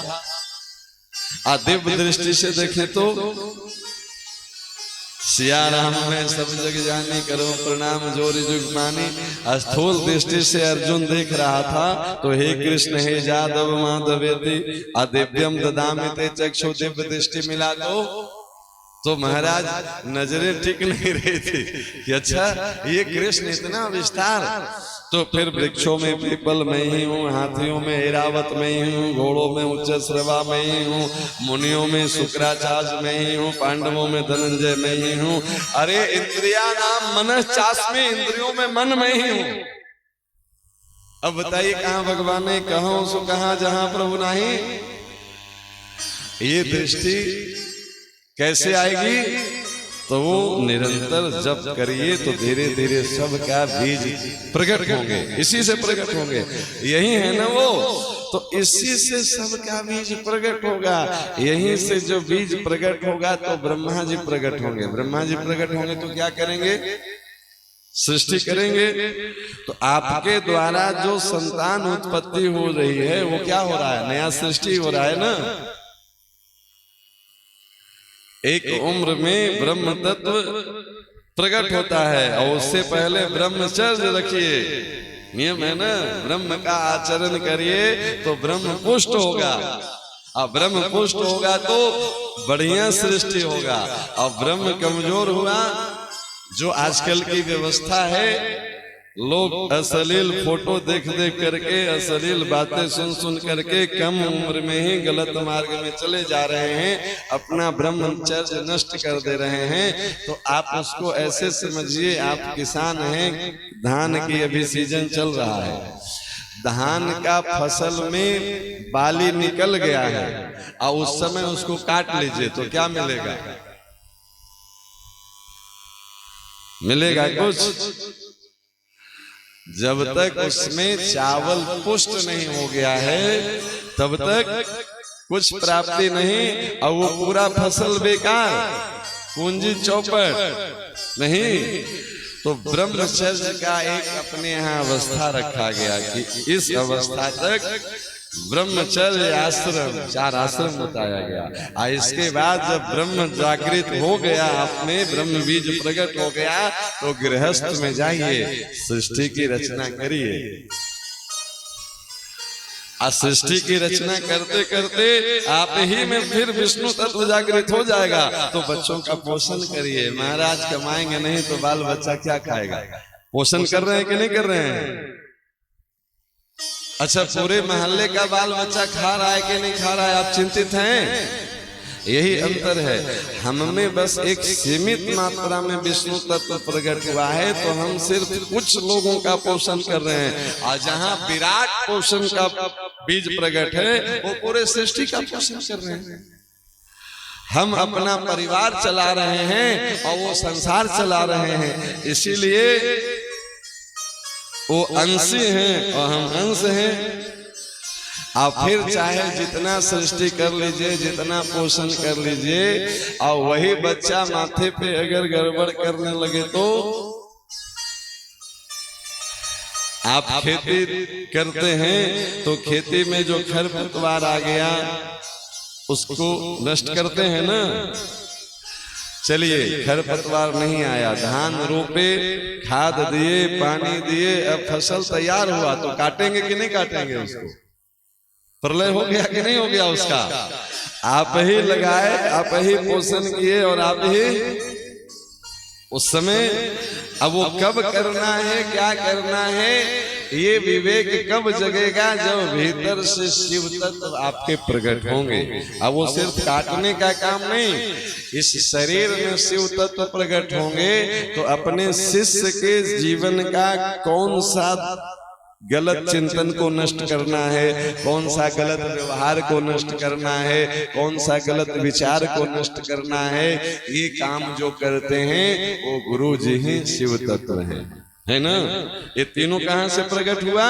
दिव्य दृष्टि से देखें तो सिया राम में सब जग जानी, करो प्रणाम जोरी जुग मानी। स्थूल दृष्टि से अर्जुन देख रहा था, तो हे कृष्ण हे जादव माधवेति अदिव्यम ददामि ते चक्षु। दिव्य दृष्टि मिला तो महाराज नजरें ठीक नहीं रही थी कि अच्छा ये कृष्ण इतना विस्तार। तो फिर वृक्षों में पीपल में ही हूँ, हाथियों में ऐरावत में ही हूँ, घोड़ों में उच्च श्रवा में ही हूँ, मुनियों में शुक्राचार्य में ही हूँ, पांडवों में धनंजय में ही हूँ। अरे इंद्रिया नाम मनश्चास्मि, इंद्रियों में मन में ही हूँ। अब बताइए कहाँ भगवान ने कहा सो कहा जहां प्रभु नहीं। ये दृष्टि कैसे आएगी? तो वो निरंतर जप करिए तो धीरे धीरे सबका बीज प्रकट होंगे, इसी से प्रकट होंगे। यही है ना वो, तो इसी से सबका बीज प्रकट होगा। यहीं से जो बीज प्रकट होगा तो ब्रह्मा जी प्रकट होंगे। ब्रह्मा जी प्रकट होंगे तो क्या करेंगे? सृष्टि करेंगे। तो आपके द्वारा जो संतान उत्पत्ति हो रही है वो क्या हो रहा है? नया सृष्टि हो रहा है ना। एक उम्र में ब्रह्म तत्व प्रकट होता है और उससे पहले ब्रह्मचर्य रखिए, नियम है ना, ब्रह्म का आचरण करिए तो ब्रह्म पुष्ट होगा, और ब्रह्म पुष्ट होगा तो बढ़िया सृष्टि होगा। और ब्रह्म कमजोर हुआ, जो आजकल की व्यवस्था है, लोग अश्लील फोटो देख देख करके, अश्लील बातें सुन सुन करके कम उम्र में ही गलत मार्ग में चले जा रहे हैं, अपना ब्रह्मचर्य नष्ट कर दे रहे हैं। तो आप उसको ऐसे समझिए, आप किसान हैं, धान की अभी सीजन चल रहा है, धान का फसल में बाली निकल गया है और उस समय उसको काट लीजिए तो क्या मिलेगा? मिलेगा कुछ? जब तक उसमें चावल पुष्ट नहीं हो गया है तब तक कुछ प्राप्ति नहीं, और वो पूरा फसल बेकार, पूंजी चौपट नहीं। तो ब्रह्मचर्य का एक अपने यहाँ अवस्था रखा गया कि इस अवस्था तक ब्रह्मचर्य आश्रम, 4 आश्रम बताया गया। और इसके बाद जब ब्रह्म जागृत हो गया, अपने ब्रह्म बीज प्रकट हो गया, तो गृहस्थ में जाइए, सृष्टि की रचना करिए। और सृष्टि की रचना करते करते आप ही में फिर विष्णु तत्व जागृत हो जाएगा। तो बच्चों का पोषण करिए, महाराज कमाएंगे नहीं तो बाल बच्चा क्या खाएगा? पोषण कर रहे हैं कि नहीं कर रहे हैं? अच्छा, पूरे मोहल्ले का बाल बच्चा खा रहा है कि नहीं खा रहा है, आप चिंतित हैं? यही अंतर है। हम में बस एक सीमित मात्रा में विष्णु तत्व प्रकट हुआ है, तो हम सिर्फ कुछ लोगों का पोषण कर रहे हैं। और जहाँ विराट पोषण का बीज प्रकट है, वो पूरे सृष्टि का पोषण कर रहे हैं। हम अपना परिवार चला रहे हैं और वो संसार चला रहे हैं, इसीलिए वो अंशी हैं और हम अंश हैं। आप फिर चाहे जितना सृष्टि कर लीजिए, जितना पोषण कर लीजिए, और वही बच्चा माथे पे अगर गड़बड़ करने लगे तो आप खेती करते हैं तो खेती में जो खरपतवार आ गया उसको नष्ट करते हैं ना। चलिए, खरपतवार नहीं आया, धान रोपे, खाद दिए, पानी दिए, अब फसल तैयार हुआ तो काटेंगे कि नहीं काटेंगे? उसको प्रलय हो गया कि नहीं हो गया उसका? आप ही लगाए, आप ही पोषण किए और आप ही उस समय, अब वो कब करना है, क्या करना है, ये विवेक कब जगेगा? जब भीतर से शिव तत्व आपके प्रकट होंगे। अब वो सिर्फ काटने का काम नहीं, इस शरीर में शिव तत्व प्रकट होंगे तो अपने शिष्य के जीवन का कौन सा गलत चिंतन को नष्ट करना है, कौन सा गलत व्यवहार को नष्ट करना है, कौन सा गलत विचार को नष्ट करना है, ये काम जो करते हैं वो गुरु जी ही शिव तत्व है ना। ये तीनों कहाँ से प्रकट हुआ?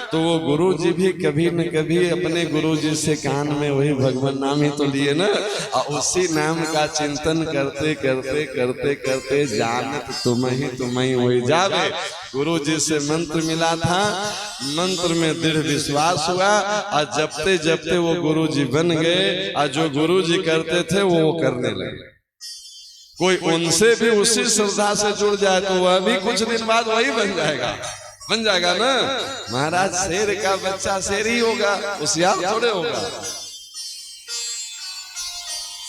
तो वो गुरु जी भी कभी न कभी अपने गुरु जी से कान में वही भगवान नाम ही तो लिए ना, और उसी नाम का चिंतन करते करते करते करते जानत तुम ही वही जावे। गुरु जी से मंत्र मिला था, मंत्र में दृढ़ विश्वास हुआ, और जपते जपते वो गुरु जी बन गए, और जो गुरु जी करते थे वो करने लगे। कोई उनसे भी उसी श्रद्धा से जुड़ जाए तो वह भी कुछ दिन बाद वही बन जाएगा ना। महाराज, शेर का बच्चा शेर ही होगा, होशियार थोड़े होगा।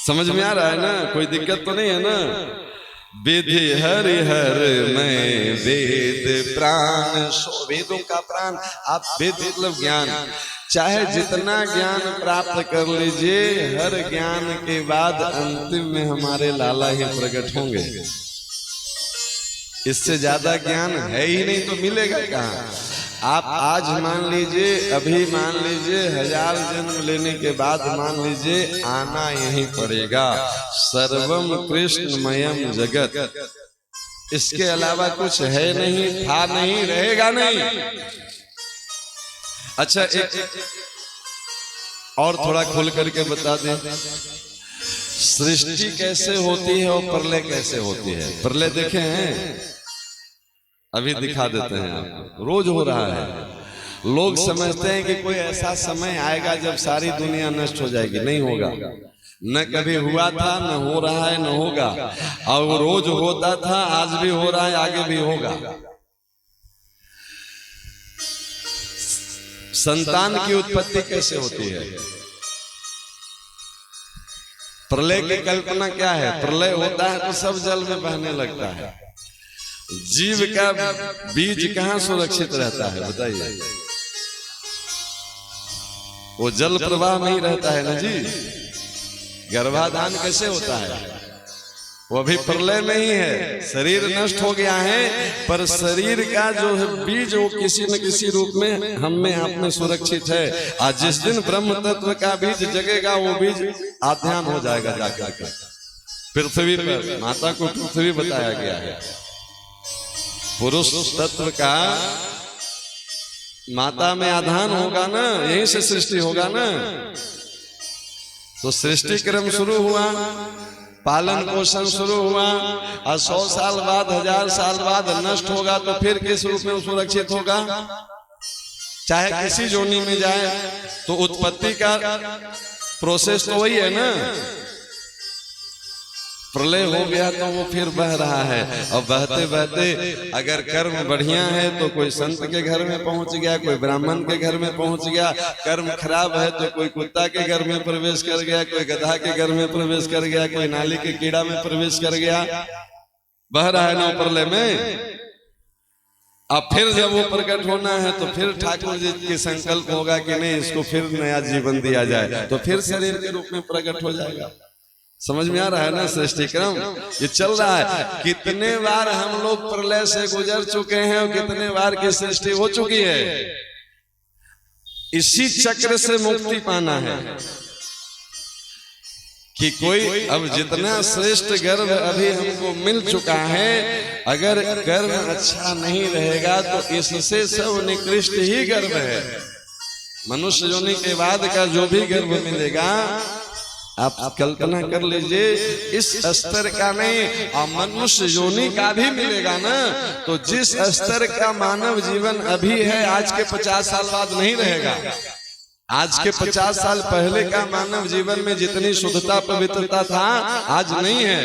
समझ में आ रहा है ना? कोई दिक्कत तो नहीं है ना? विधि हरिहर में वेद प्राण, वेदों का प्राण। आप वेद मतलब ज्ञान, चाहे जितना ज्ञान प्राप्त कर लीजिए, हर ज्ञान के बाद अंतिम में हमारे लाला ही प्रकट होंगे। इससे ज्यादा ज्ञान है ही नहीं तो मिलेगा कहाँ? आप आज मान लीजिए, अभी मान लीजिए, 1000 जन्म लेने के बाद मान लीजिए आना यही पड़ेगा। सर्वम कृष्णमयम जगत, इसके अलावा कुछ है नहीं, था नहीं, रहेगा नहीं। अच्छा, एक और थोड़ा खोल करके बता दें, सृष्टि कैसे होती है और प्रलय कैसे होती है? प्रलय देखे हैं? अभी दिखा देते हैं आपको, रोज हो रहा है। लोग समझते हैं कि कोई ऐसा समय आएगा जब सारी दुनिया नष्ट हो जाएगी, नहीं होगा। न कभी हुआ था, न हो रहा है, न होगा। और रोज होता था, आज भी हो रहा है, आगे भी होगा। संतान की उत्पत्ति कैसे होती है? प्रलय की कल्पना क्या है? प्रलय होता है तो सब जल में बहने लगता है। जीव का बीज कहाँ सुरक्षित रहता है बताइए? वो जल प्रवाह में ही रहता है ना जी। गर्भाधान कैसे होता है? वो भी प्रलय में ही है। शरीर नष्ट हो गया है, पर शरीर का जो है बीज वो किसी न किसी रूप में हम में आप में सुरक्षित है। आज जिस दिन ब्रह्म तत्व का बीज जगेगा, वो बीज आध्यान हो जाएगा जाकर के पृथ्वी पर। माता को पृथ्वी बताया गया है। पुरुष तत्व का माता में आधान होगा ना, यहीं से सृष्टि होगा ना। तो सृष्टि क्रम शुरू हुआ, पालन पोषण शुरू हुआ, और 100 साल बाद, 1000 साल बाद नष्ट होगा, तो फिर किस रूप में सुरक्षित होगा? चाहे किसी जोनी में जाए, तो उत्पत्ति का प्रोसेस तो वही है ना। प्रलय हो गया तो वो फिर बह रहा है, और बहते बहते अगर कर्म बढ़िया है तो कोई संत के घर में पहुंच गया, कोई ब्राह्मण के घर में पहुंच गया। कर्म खराब है तो कोई कुत्ता के घर में प्रवेश कर गया, कोई गधा के घर में प्रवेश कर गया, कोई नाली के कीड़ा में प्रवेश कर गया। बह रहा है ना प्रलय में। अब फिर जब वो प्रकट होना है तो फिर ठाकुर जी की संकल्प होगा कि नहीं, इसको फिर नया जीवन दिया जाए, तो फिर शरीर के रूप में प्रकट हो जाएगा। समझ में आ रहा है ना सृष्टि क्रम? ये चल रहा है। कितने बार हम लोग प्रलय से गुजर चुके हैं और कितने बार की सृष्टि हो चुकी है। इसी चक्र से मुक्ति पाना है कि कोई अब जितना श्रेष्ठ गर्भ अभी हमको मिल चुका है, अगर गर्भ अच्छा नहीं रहेगा तो इससे सब निकृष्ट ही गर्भ है। मनुष्य योनि के बाद का जो भी गर्भ मिलेगा, आप कल्पना कर लीजिए, इस स्तर का नहीं, और मनुष्य योनि का भी मिलेगा ना, तो जिस स्तर का मानव जीवन अभी है, आज के 50 साल बाद नहीं रहेगा। आज के 50 साल पहले का मानव जीवन में जितनी शुद्धता पवित्रता था, आज नहीं है।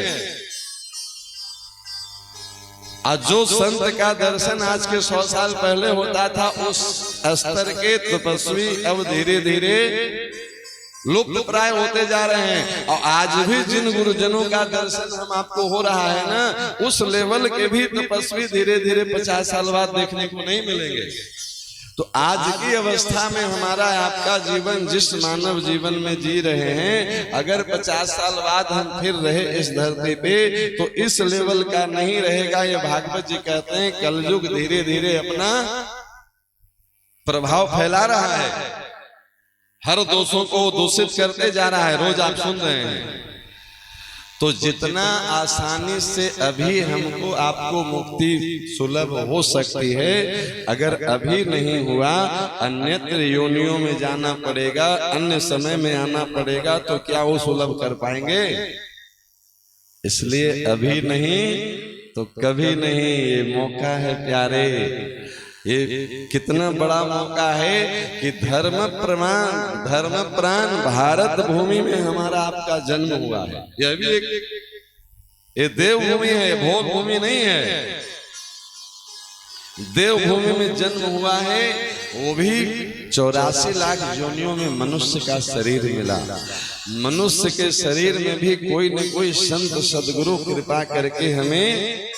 आज जो संत का दर्शन आज के 100 साल पहले होता था, उस स्तर के तपस्वी अब धीरे धीरे लुप्त प्राय होते जा रहे हैं। और आज भी जिन गुरुजनों का दर्शन हम आपको हो रहा है ना, उस लेवल के भी तपस्वी धीरे धीरे 50 साल बाद देखने को नहीं मिलेंगे। तो आज की अवस्था में हमारा आपका जीवन जिस मानव जीवन में जी रहे हैं, अगर 50 साल बाद हम फिर रहे इस धरती पे, तो इस लेवल का नहीं रहेगा। ये भागवत जी कहते हैं, कलयुग धीरे धीरे अपना प्रभाव फैला रहा है, हर दोषों को दूषित करते जा रहा है। रोज आप सुन रहे हैं। तो जितना आसानी से अभी हमको आपको मुक्ति सुलभ हो सकती है, अगर अभी नहीं हुआ, अन्यत्र योनियों में जाना पड़ेगा, अन्य समय में आना पड़ेगा, तो क्या वो सुलभ कर पाएंगे? इसलिए अभी नहीं तो कभी नहीं, ये मौका है प्यारे। ये कितना बड़ा मौका है कि धर्म प्राण भारत भूमि में हमारा आपका जन्म हुआ है। यह भी एक ये देवभूमि है, भोग भूमि नहीं है। देवभूमि में जन्म हुआ है, वो भी 84 लाख योनियों में मनुष्य का शरीर मिला। मनुष्य के शरीर में भी कोई न कोई संत सदगुरु कृपा करके हमें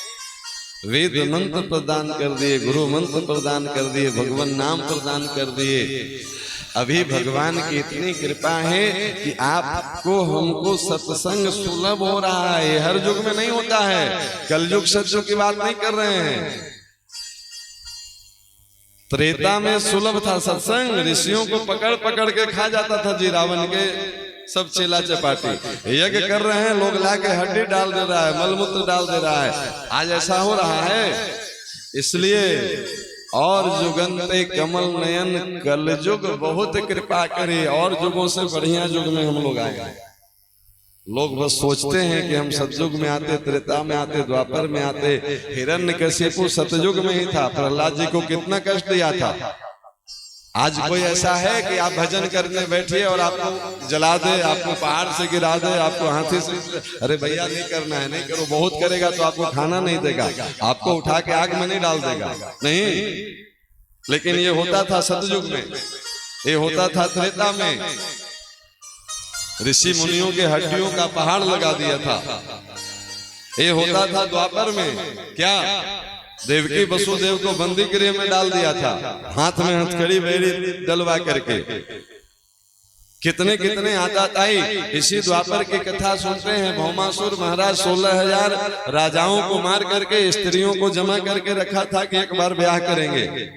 वेद मंत्र प्रदान कर दिए, गुरु मंत्र प्रदान कर दिए, भगवान नाम प्रदान कर दिए। अभी भगवान की इतनी कृपा है कि आपको हमको सत्संग सुलभ हो रहा है। हर युग में नहीं होता है, कलयुग सतयुग की बात नहीं कर रहे हैं। त्रेता में सुलभ था सत्संग, ऋषियों को पकड़ पकड़ के खा जाता था जी रावण के सब चेला चपाटी। यज्ञ कर रहे हैं, लोग लाके हड्डी डाल दे रहा है, मलमूत्र डाल दे रहा है। आज ऐसा हो रहा है। इसलिए और जुगंते कमल नयन कलयुग बहुत कृपा करे, और युगों से बढ़िया युग में हम लोग आए। लोग बस सोचते हैं कि हम सतयुग में आते, त्रेता में आते, द्वापर में आते। हिरण्यकशिपु सतयुग में ही था। प्रहलाद जी को कितना कष्ट दिया था, आज कोई ऐसा है कि आप भजन करने बैठिए और आपको जला दे, आपको पहाड़ से गिरा दे, आपको हाथी से, अरे भैया नहीं करना है, नहीं करो, बहुत करेगा तो आपको खाना नहीं देगा, आपको उठा के आग में नहीं डाल देगा, नहीं। लेकिन ये होता था सतयुग में, ये होता था त्रेता में, ऋषि मुनियों के हड्डियों का पहाड़ लगा दिया था। ये होता था द्वापर में, क्या देवकी वसुदेव को बंदी गृह में डाल दिया था, हाथ में हथकड़ी बेड़ी डलवा करके। कितने कितने आताताई इसी द्वापर की कथा सुनते हैं। भौमासुर महाराज 16,000 राजाओं को मार करके स्त्रियों को जमा करके रखा था कि एक बार ब्याह करेंगे।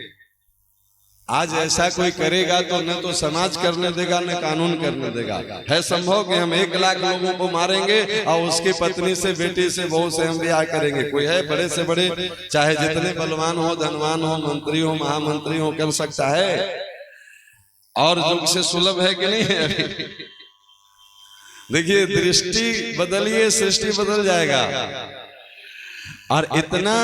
आज ऐसा कोई करेगा तो न तो समाज करने देगा न कानून करने देगा। है संभव कि हम 1 लाख लोगों को मारेंगे और उसकी पत्नी से, बेटी से, बहू से हम ब्याह करेंगे? कोई है बड़े से बड़े, चाहे जितने बलवान हो, धनवान हो, मंत्री हो, महामंत्री हो, कर सकता है? और युग से सुलभ है कि नहीं है? देखिए, दृष्टि बदलिए, सृष्टि बदल जाएगा। और इतना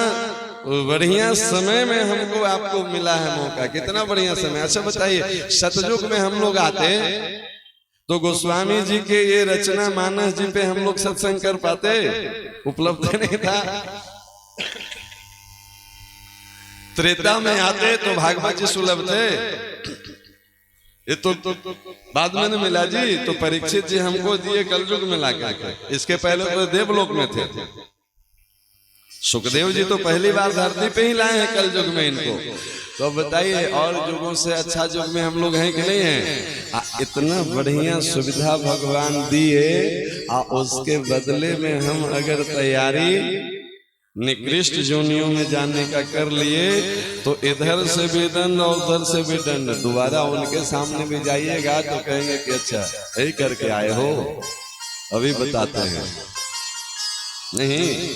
बढ़िया समय में हमको आपको मिला है मौका, कितना बढ़िया समय। अच्छा बताइए, सतयुग में हम लोग आते तो गोस्वामी जी के ये रचना मानस जी पे हम लोग सत्संग कर पाते? उपलब्ध नहीं था। त्रेता में आते तो भागवत जी सुलभ थे, ये तो बाद में न मिला जी। तो परीक्षित जी हमको दिए कलयुग में लाके, इसके पहले तो देवलोक में थे। सुखदेव जी तो पहली बार धरती पे ही लाए हैं कलयुग में इनको। तो बताइए, और युगों से अच्छा युग में हम लोग हैं कि नहीं हैं? इतना बढ़िया सुविधा भगवान दिए, उसके बदले में हम अगर तैयारी निकृष्ट जोनियों में जाने का कर लिए तो इधर से भी दंड और उधर से भी दंड। दोबारा उनके सामने भी जाइएगा तो कहेंगे कि अच्छा यही करके आए हो, अभी बताते हैं। नहीं,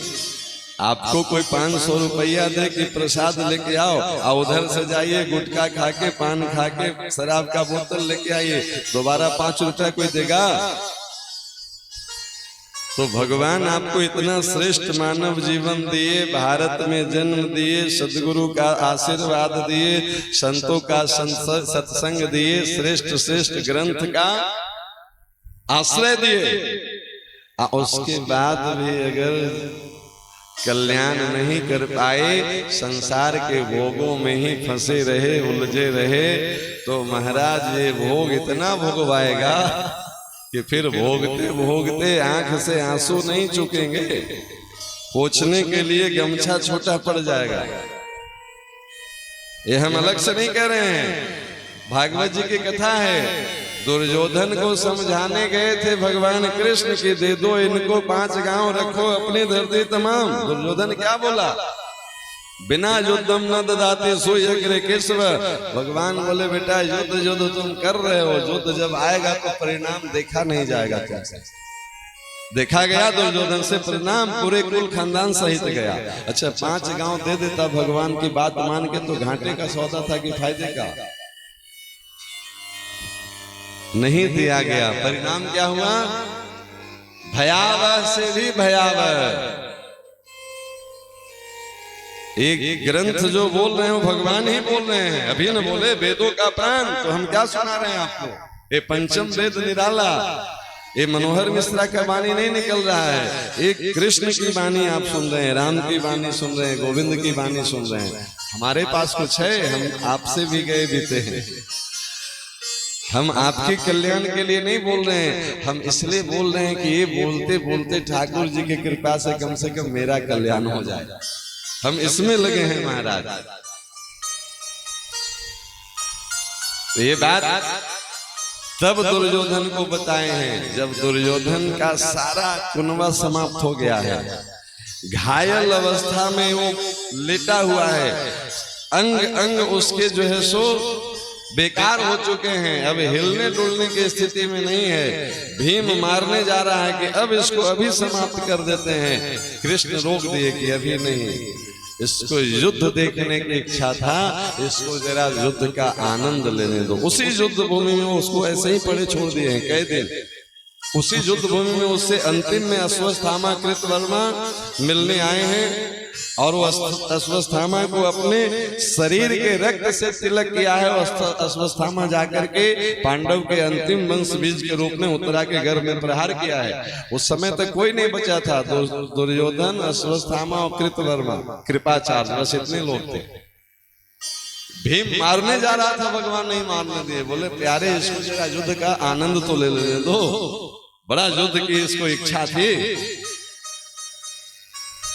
आपको कोई 500 रुपया दे कि प्रसाद लेके आओ, और उधर से जाइए गुटखा खा के, पान खा के, शराब का बोतल लेके आइए, दोबारा 5 रुपया कोई देगा? तो भगवान आपको इतना श्रेष्ठ मानव जीवन दिए, भारत में जन्म दिए, सदगुरु का आशीर्वाद दिए, संतों का सत्संग दिए, श्रेष्ठ श्रेष्ठ ग्रंथ का आश्रय दिए, उसके बाद भी अगर कल्याण नहीं कर पाए, संसार के भोगों में ही फंसे रहे, उलझे रहे, तो महाराज ये भोग इतना भोगवाएगा कि फिर भोगते भोगते आंख से आंसू नहीं चुकेंगे, पोंछने के लिए गमछा छोटा पड़ जाएगा। ये हम अलग से नहीं कह रहे हैं, भागवत जी की कथा है। दुर्योधन को समझाने गए थे भगवान कृष्ण की, दे दो इनको 5 गांव, रखो अपनी धरती तमाम। दुर्योधन क्या बोला? बिना युद्धम न ददाते सोई अग्रे केशव। भगवान बोले बेटा युद्ध युद्ध तुम कर रहे हो, युद्ध जब आएगा तो परिणाम देखा नहीं जाएगा। तुमसे देखा गया दुर्योधन से परिणाम, पूरे कुल खानदान सहित गया। अच्छा 5 गांव दे देता भगवान की बात मान के तो घाटे का सौदा था कि फायदे का? नहीं दिया गया। परिणाम क्या हुआ? भयावह से भी भयावह। एक ग्रंथ जो बोल रहे हो भगवान ही बोल रहे हैं, अभी न बोले वेदों का प्राण, तो हम क्या सुना रहे हैं आपको? ये पंचम वेद निराला, ये मनोहर मिश्रा का वाणी नहीं निकल रहा है, एक कृष्ण की वाणी आप सुन रहे हैं, राम की वाणी सुन रहे हैं, गोविंद की वाणी सुन रहे हैं। हमारे पास कुछ है, हम आपसे भी गए बीते हैं। हम आपके कल्याण के लिए नहीं बोल रहे हैं, हम इसलिए बोल रहे हैं कि ये बोलते बोलते ठाकुर जी की कृपा से कम मेरा कल्याण हो जाए। हम इसमें लगे हैं महाराज। ये बात तब दुर्योधन को बताए हैं जब दुर्योधन का सारा कुनबा समाप्त हो गया है, घायल अवस्था में वो लेटा हुआ है, अंग अंग उसके जो है सो बेकार हो चुके हैं, अब हिलने डुलने की स्थिति में नहीं है। भीम मारने जा रहा है कि अब इसको अभी समाप्त कर देते हैं, कृष्ण रोक दिए कि अभी नहीं, इसको युद्ध देखने की इच्छा था, इसको जरा युद्ध का आनंद लेने दो। उसी युद्ध भूमि में उसको ऐसे ही पड़े छोड़ दिए हैं कई दिन। उसी युद्ध भूमि में उससे अंतिम में अश्वत्थामा कृतवर्मा मिलने आए हैं और वो अश्वत्थामा को अपने शरीर के रक्त से तिलक किया है। अश्वत्थामा जाकर के पांडव के अंतिम वंश बीज के रूप में उत्तरा के घर में प्रहार किया है। उस समय तक कोई नहीं बचा था, दुर्योधन, अश्वत्थामा और कृतवर्मा, कृपाचार्य, बस इतने लोग थे। भीम मारने जा रहा था, भगवान नहीं मारने दिए, बोले प्यारे इसको जरा युद्ध का आनंद तो ले दो, बड़ा युद्ध की इसको इच्छा थी।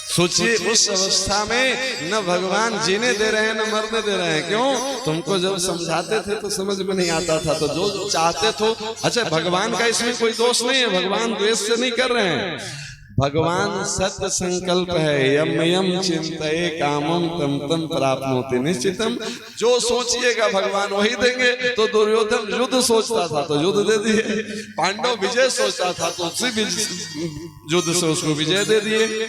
सोचिए उस अवस्था में न भगवान जीने दे रहे हैं न मरने दे रहे हैं। क्यों? तुमको जब समझाते थे तो समझ में नहीं आता था, तो जो चाहते थे। अच्छा, भगवान का इसमें कोई दोष नहीं है, भगवान द्वेष से नहीं कर रहे हैं। भगवान सत्य संकल्प है, यम यम चिंतये कामम तम तम प्राप्नोति निश्चितम। जो सोचिएगा भगवान वही देंगे। तो दुर्योधन युद्ध सोचता था तो युद्ध दे दिए, पांडव विजय सोचता था तो उसी युद्ध से उसको विजय दे दिए।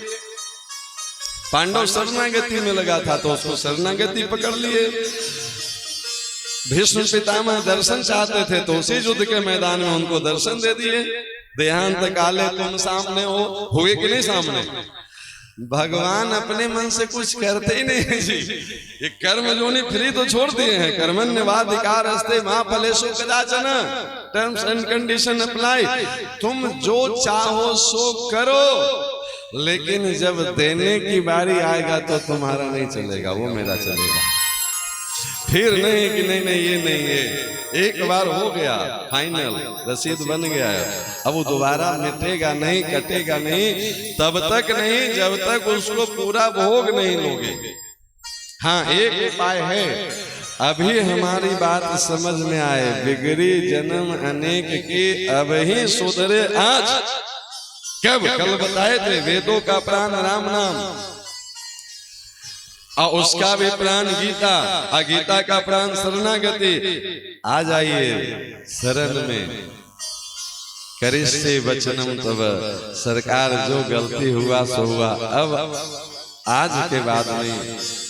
पांडव शरणागति में लगा था तो उसको शरणागति पकड़ लिए। भीष्म पितामह दर्शन चाहते थे तो उसी युद्ध के मैदान में उनको दर्शन दे दिए। देहांत काले तुम सामने हो, हुए कि नहीं सामने? भगवान अपने मन से कुछ करते ही नहीं जी। ये कर्म जोनि फ्री तो छोड़ दिए हैं। कर्मण्यवाधिकार अस्ते मां फलेषु कदाचन, टर्म्स एंड कंडीशन अप्लाई। तुम जो चाहो सो करो, लेकिन जब देने की बारी आएगा तो तुम्हारा नहीं चलेगा, वो मेरा चलेगा। फिर नहीं कि नहीं नहीं ये नहीं है, एक बार हो गया फाइनल, रसीद बन गया है, अब वो दोबारा मिटेगा नहीं, कटेगा नहीं, तब तक नहीं जब तक उसको पूरा भोग नहीं लोगे। हाँ, एक उपाय है, अभी हमारी बात समझ में आए। बिगड़ी जन्म अनेक की, अब ही सुधरे आज। कब? कल बताए थे, वेदों का प्राण राम नाम, और उसका भी प्राण गीता, और गीता का प्राण शरणागति। आ जाइए शरण में, करिष्ये वचनम तब। सरकार जो गलती हुआ सो हुआ, अब आज के बाद नहीं,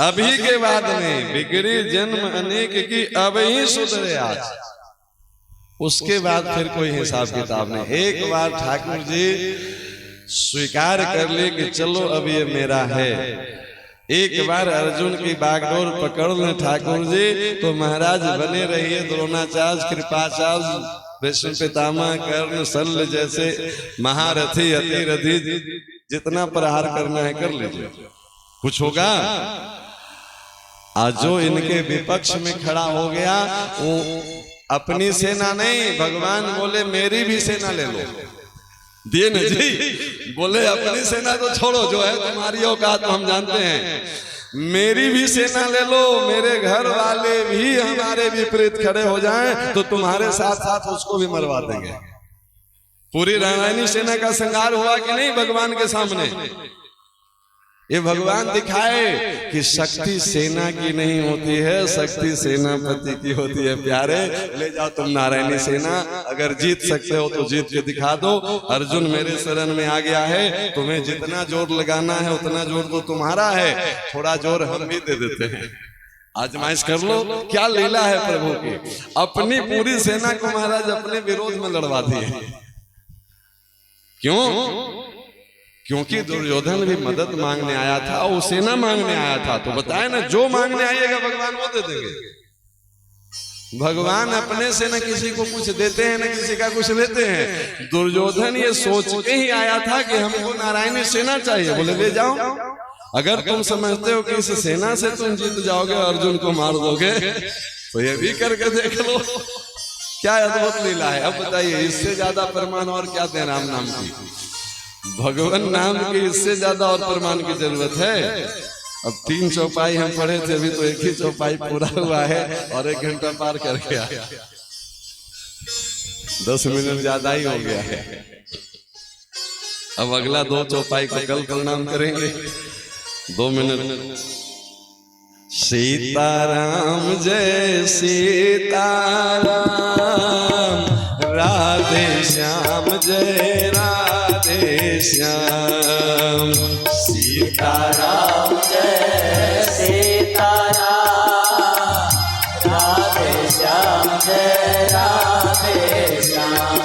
अभी के बाद नहीं। बिगड़ी जन्म अनेक की, अब ही सुधरे आज। उसके बाद फिर कोई हिसाब किताब नहीं। एक बार ठाकुर जी स्वीकार कर ले कि चलो अब ये मेरा है। एक बार अर्जुन की बागडोर पकड़ लें ठाकुर जी तो महाराज बने रहिए। द्रोणाचार्य, कृपाचार्य, भीष्म पितामह, कर्ण, शल्य जैसे महारथी, अतिरथी, जितना प्रहार करना है कर लीजिए, कुछ होगा। आज जो इनके विपक्ष में खड़ा हो गया वो अपनी सेना नहीं, भगवान बोले मेरी भी सेना ले लो। दिए न जी, बोले अपनी सेना तो छोड़ो, जो है तुम्हारी औकात तो हम जानते हैं, मेरी भी सेना ले लो। मेरे घर वाले भी हमारे विपरीत खड़े हो जाएं तो तुम्हारे साथ साथ उसको भी मरवा देंगे। पूरी नारायणी सेना का संहार हुआ कि नहीं भगवान के सामने? ये भगवान दिखाए कि शक्ति सेना की नहीं होती है, शक्ति सेनापति की होती है। प्यारे, ले जाओ तुम नारायणी सेना, अगर जीत सकते हो तो जीत के दिखा दो। अर्जुन मेरे शरण में आ गया है, तुम्हें जितना जोर लगाना है उतना जोर तो तुम्हारा है, थोड़ा जोर हम भी दे देते हैं, आजमाइश कर लो। क्या लीला है प्रभु की, अपनी पूरी सेना को महाराज अपने विरोध में लड़वा दिए। क्यों? क्योंकि दुर्योधन भी मदद मांगने आया था, वो सेना मांगने आया था। तो बताए ना, जो मांगने आइएगा भगवान वो दे देंगे। भगवान अपने से न किसी को कुछ देते हैं न किसी का कुछ लेते हैं। दुर्योधन ये सोच के ही आया था कि हमको नारायणी सेना चाहिए, बोले ले जाओ। अगर तुम समझते हो कि इस सेना से तुम जीत जाओगे, अर्जुन को मार दोगे, तो ये भी करके देख लो। क्या अद्भुत लीला है। अब बताइए, इससे ज्यादा प्रमाण और क्या दें राम नाम की? भगवान नाम की इससे ज्यादा और प्रमाण की जरूरत है? अब 3 चौपाई हम पढ़े थे, अभी तो 1 ही चौपाई पूरा हुआ है और 1 घंटा पार कर गया, 10 मिनट ज्यादा ही हो गया है। अब अगला 2 चौपाई को कल प्रणाम करेंगे। 2 मिनट। सीताराम जय सीताराम, राधे श्याम जय राधे श्याम। सीताराम जय सीताराम, राधे श्याम जय राधे श्याम।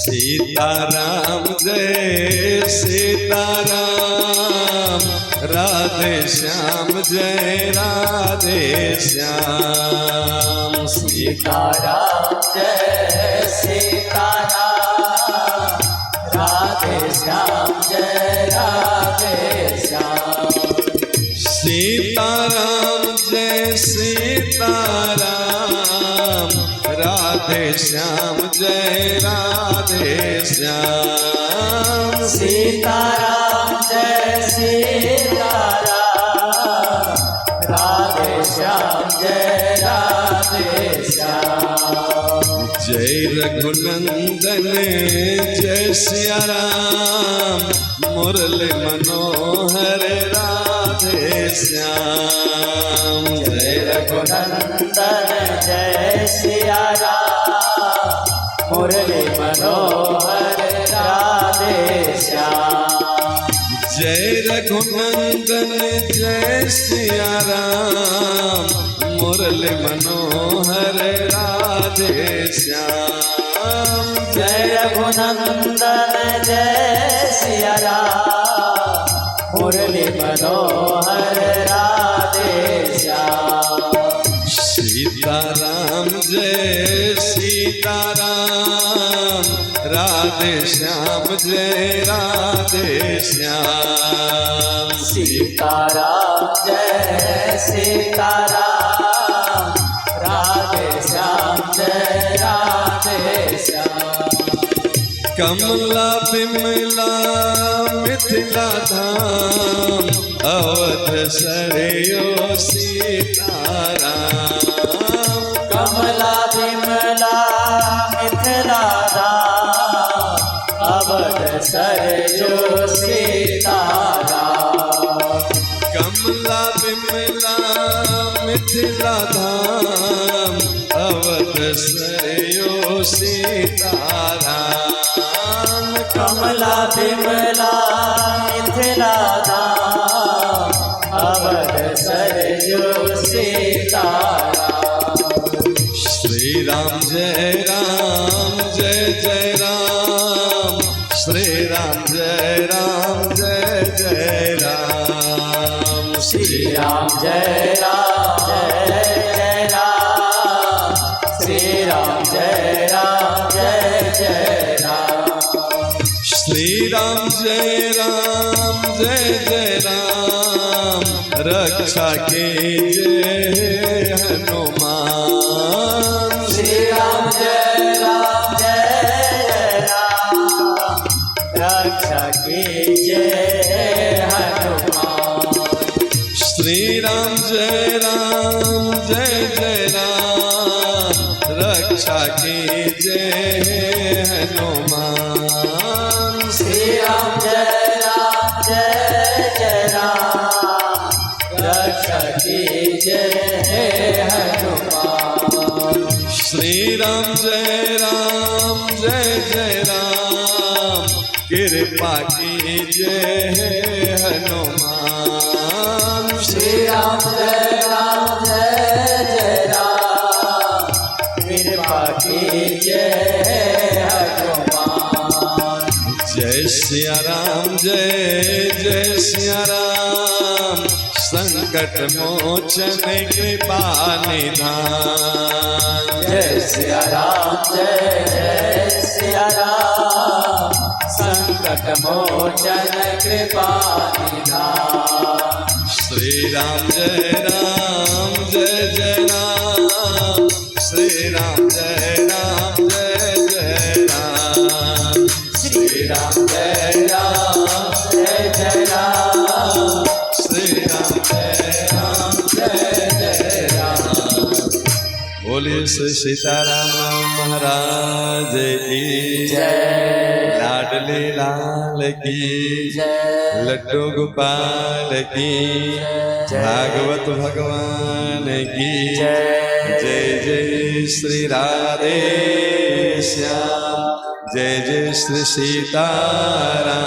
सीताराम जय सीताराम, राधे श्याम जय राधे श्याम। सीताराम जय सीताराम, राधे श्याम जय राधे श्याम। सीताराम जय सीताराम, राधे श्याम जय राधे श्याम। सीताराम जय सीताराम, राधे श्याम जय राधे श्याम। जय रघुनंदन जय सिया राम, मुरली मनोहर राधे श्याम। जय रघुनंदन जय सिया राम, मुरली मनोहर राधे श्याम। जय रघुनंदन जय सिया राम, मुरली मनोहर राधे श्याम। जय रघुनंदन जय सिया राम, मुरली मनोहर राधे श्याम। सीताराम जय सीताराम, राधे श्याम जय राधे श्याम। सीताराम जय सीताराम, राधे श्याम जय राधे श्याम। कमला बिमला मिथिला धाम, अवध सरयो सीताराम। कमला बिमला मिथिला धाम, अवध सरयो सीताराम। कमला बिमला मिथिला धाम, अवध सरयो सीताराम। कमला बिमला मिथिला धाम, अवध सरयो सीताराम। श्री राम जय राम जय जय राम, श्री राम जय राम जय जय राम। श्री राम जय राम जय जय राम, श्री राम जय राम जय जय राम। श्री राम जय राम जय जय राम, रक्षा कीजिए हनुमान। श्री राम जय राम, रक्षा कीजिए हनुमान। श्री राम जय जय राम, रक्षा कीजिए हनुमान। श्री राम जय जय राम, रक्षा कीजिए हनुमान। श्री राम जय जय राम, कृपा कीजिए हनुमान। श्री राम जय जय राम, कृपा कीजिए हनुमान। जय सिया राम जय सिया राम, संकट मोचन कृपा निधान। जय सिया राम जय सिया राम, संकट मोचन कृपा निधान। श्री राम जय जय राम, श्री राम जय जय राम। श्री राम जय जय राम, श्री राम जय जय राम। बोलिए श्री सीताराम महाराज की जय। लाडले लाल की जय। लड्डू गोपाल की भागवत भगवान की जय। जय जय श्री राधे श्याम, जय जय श्री सीताराम।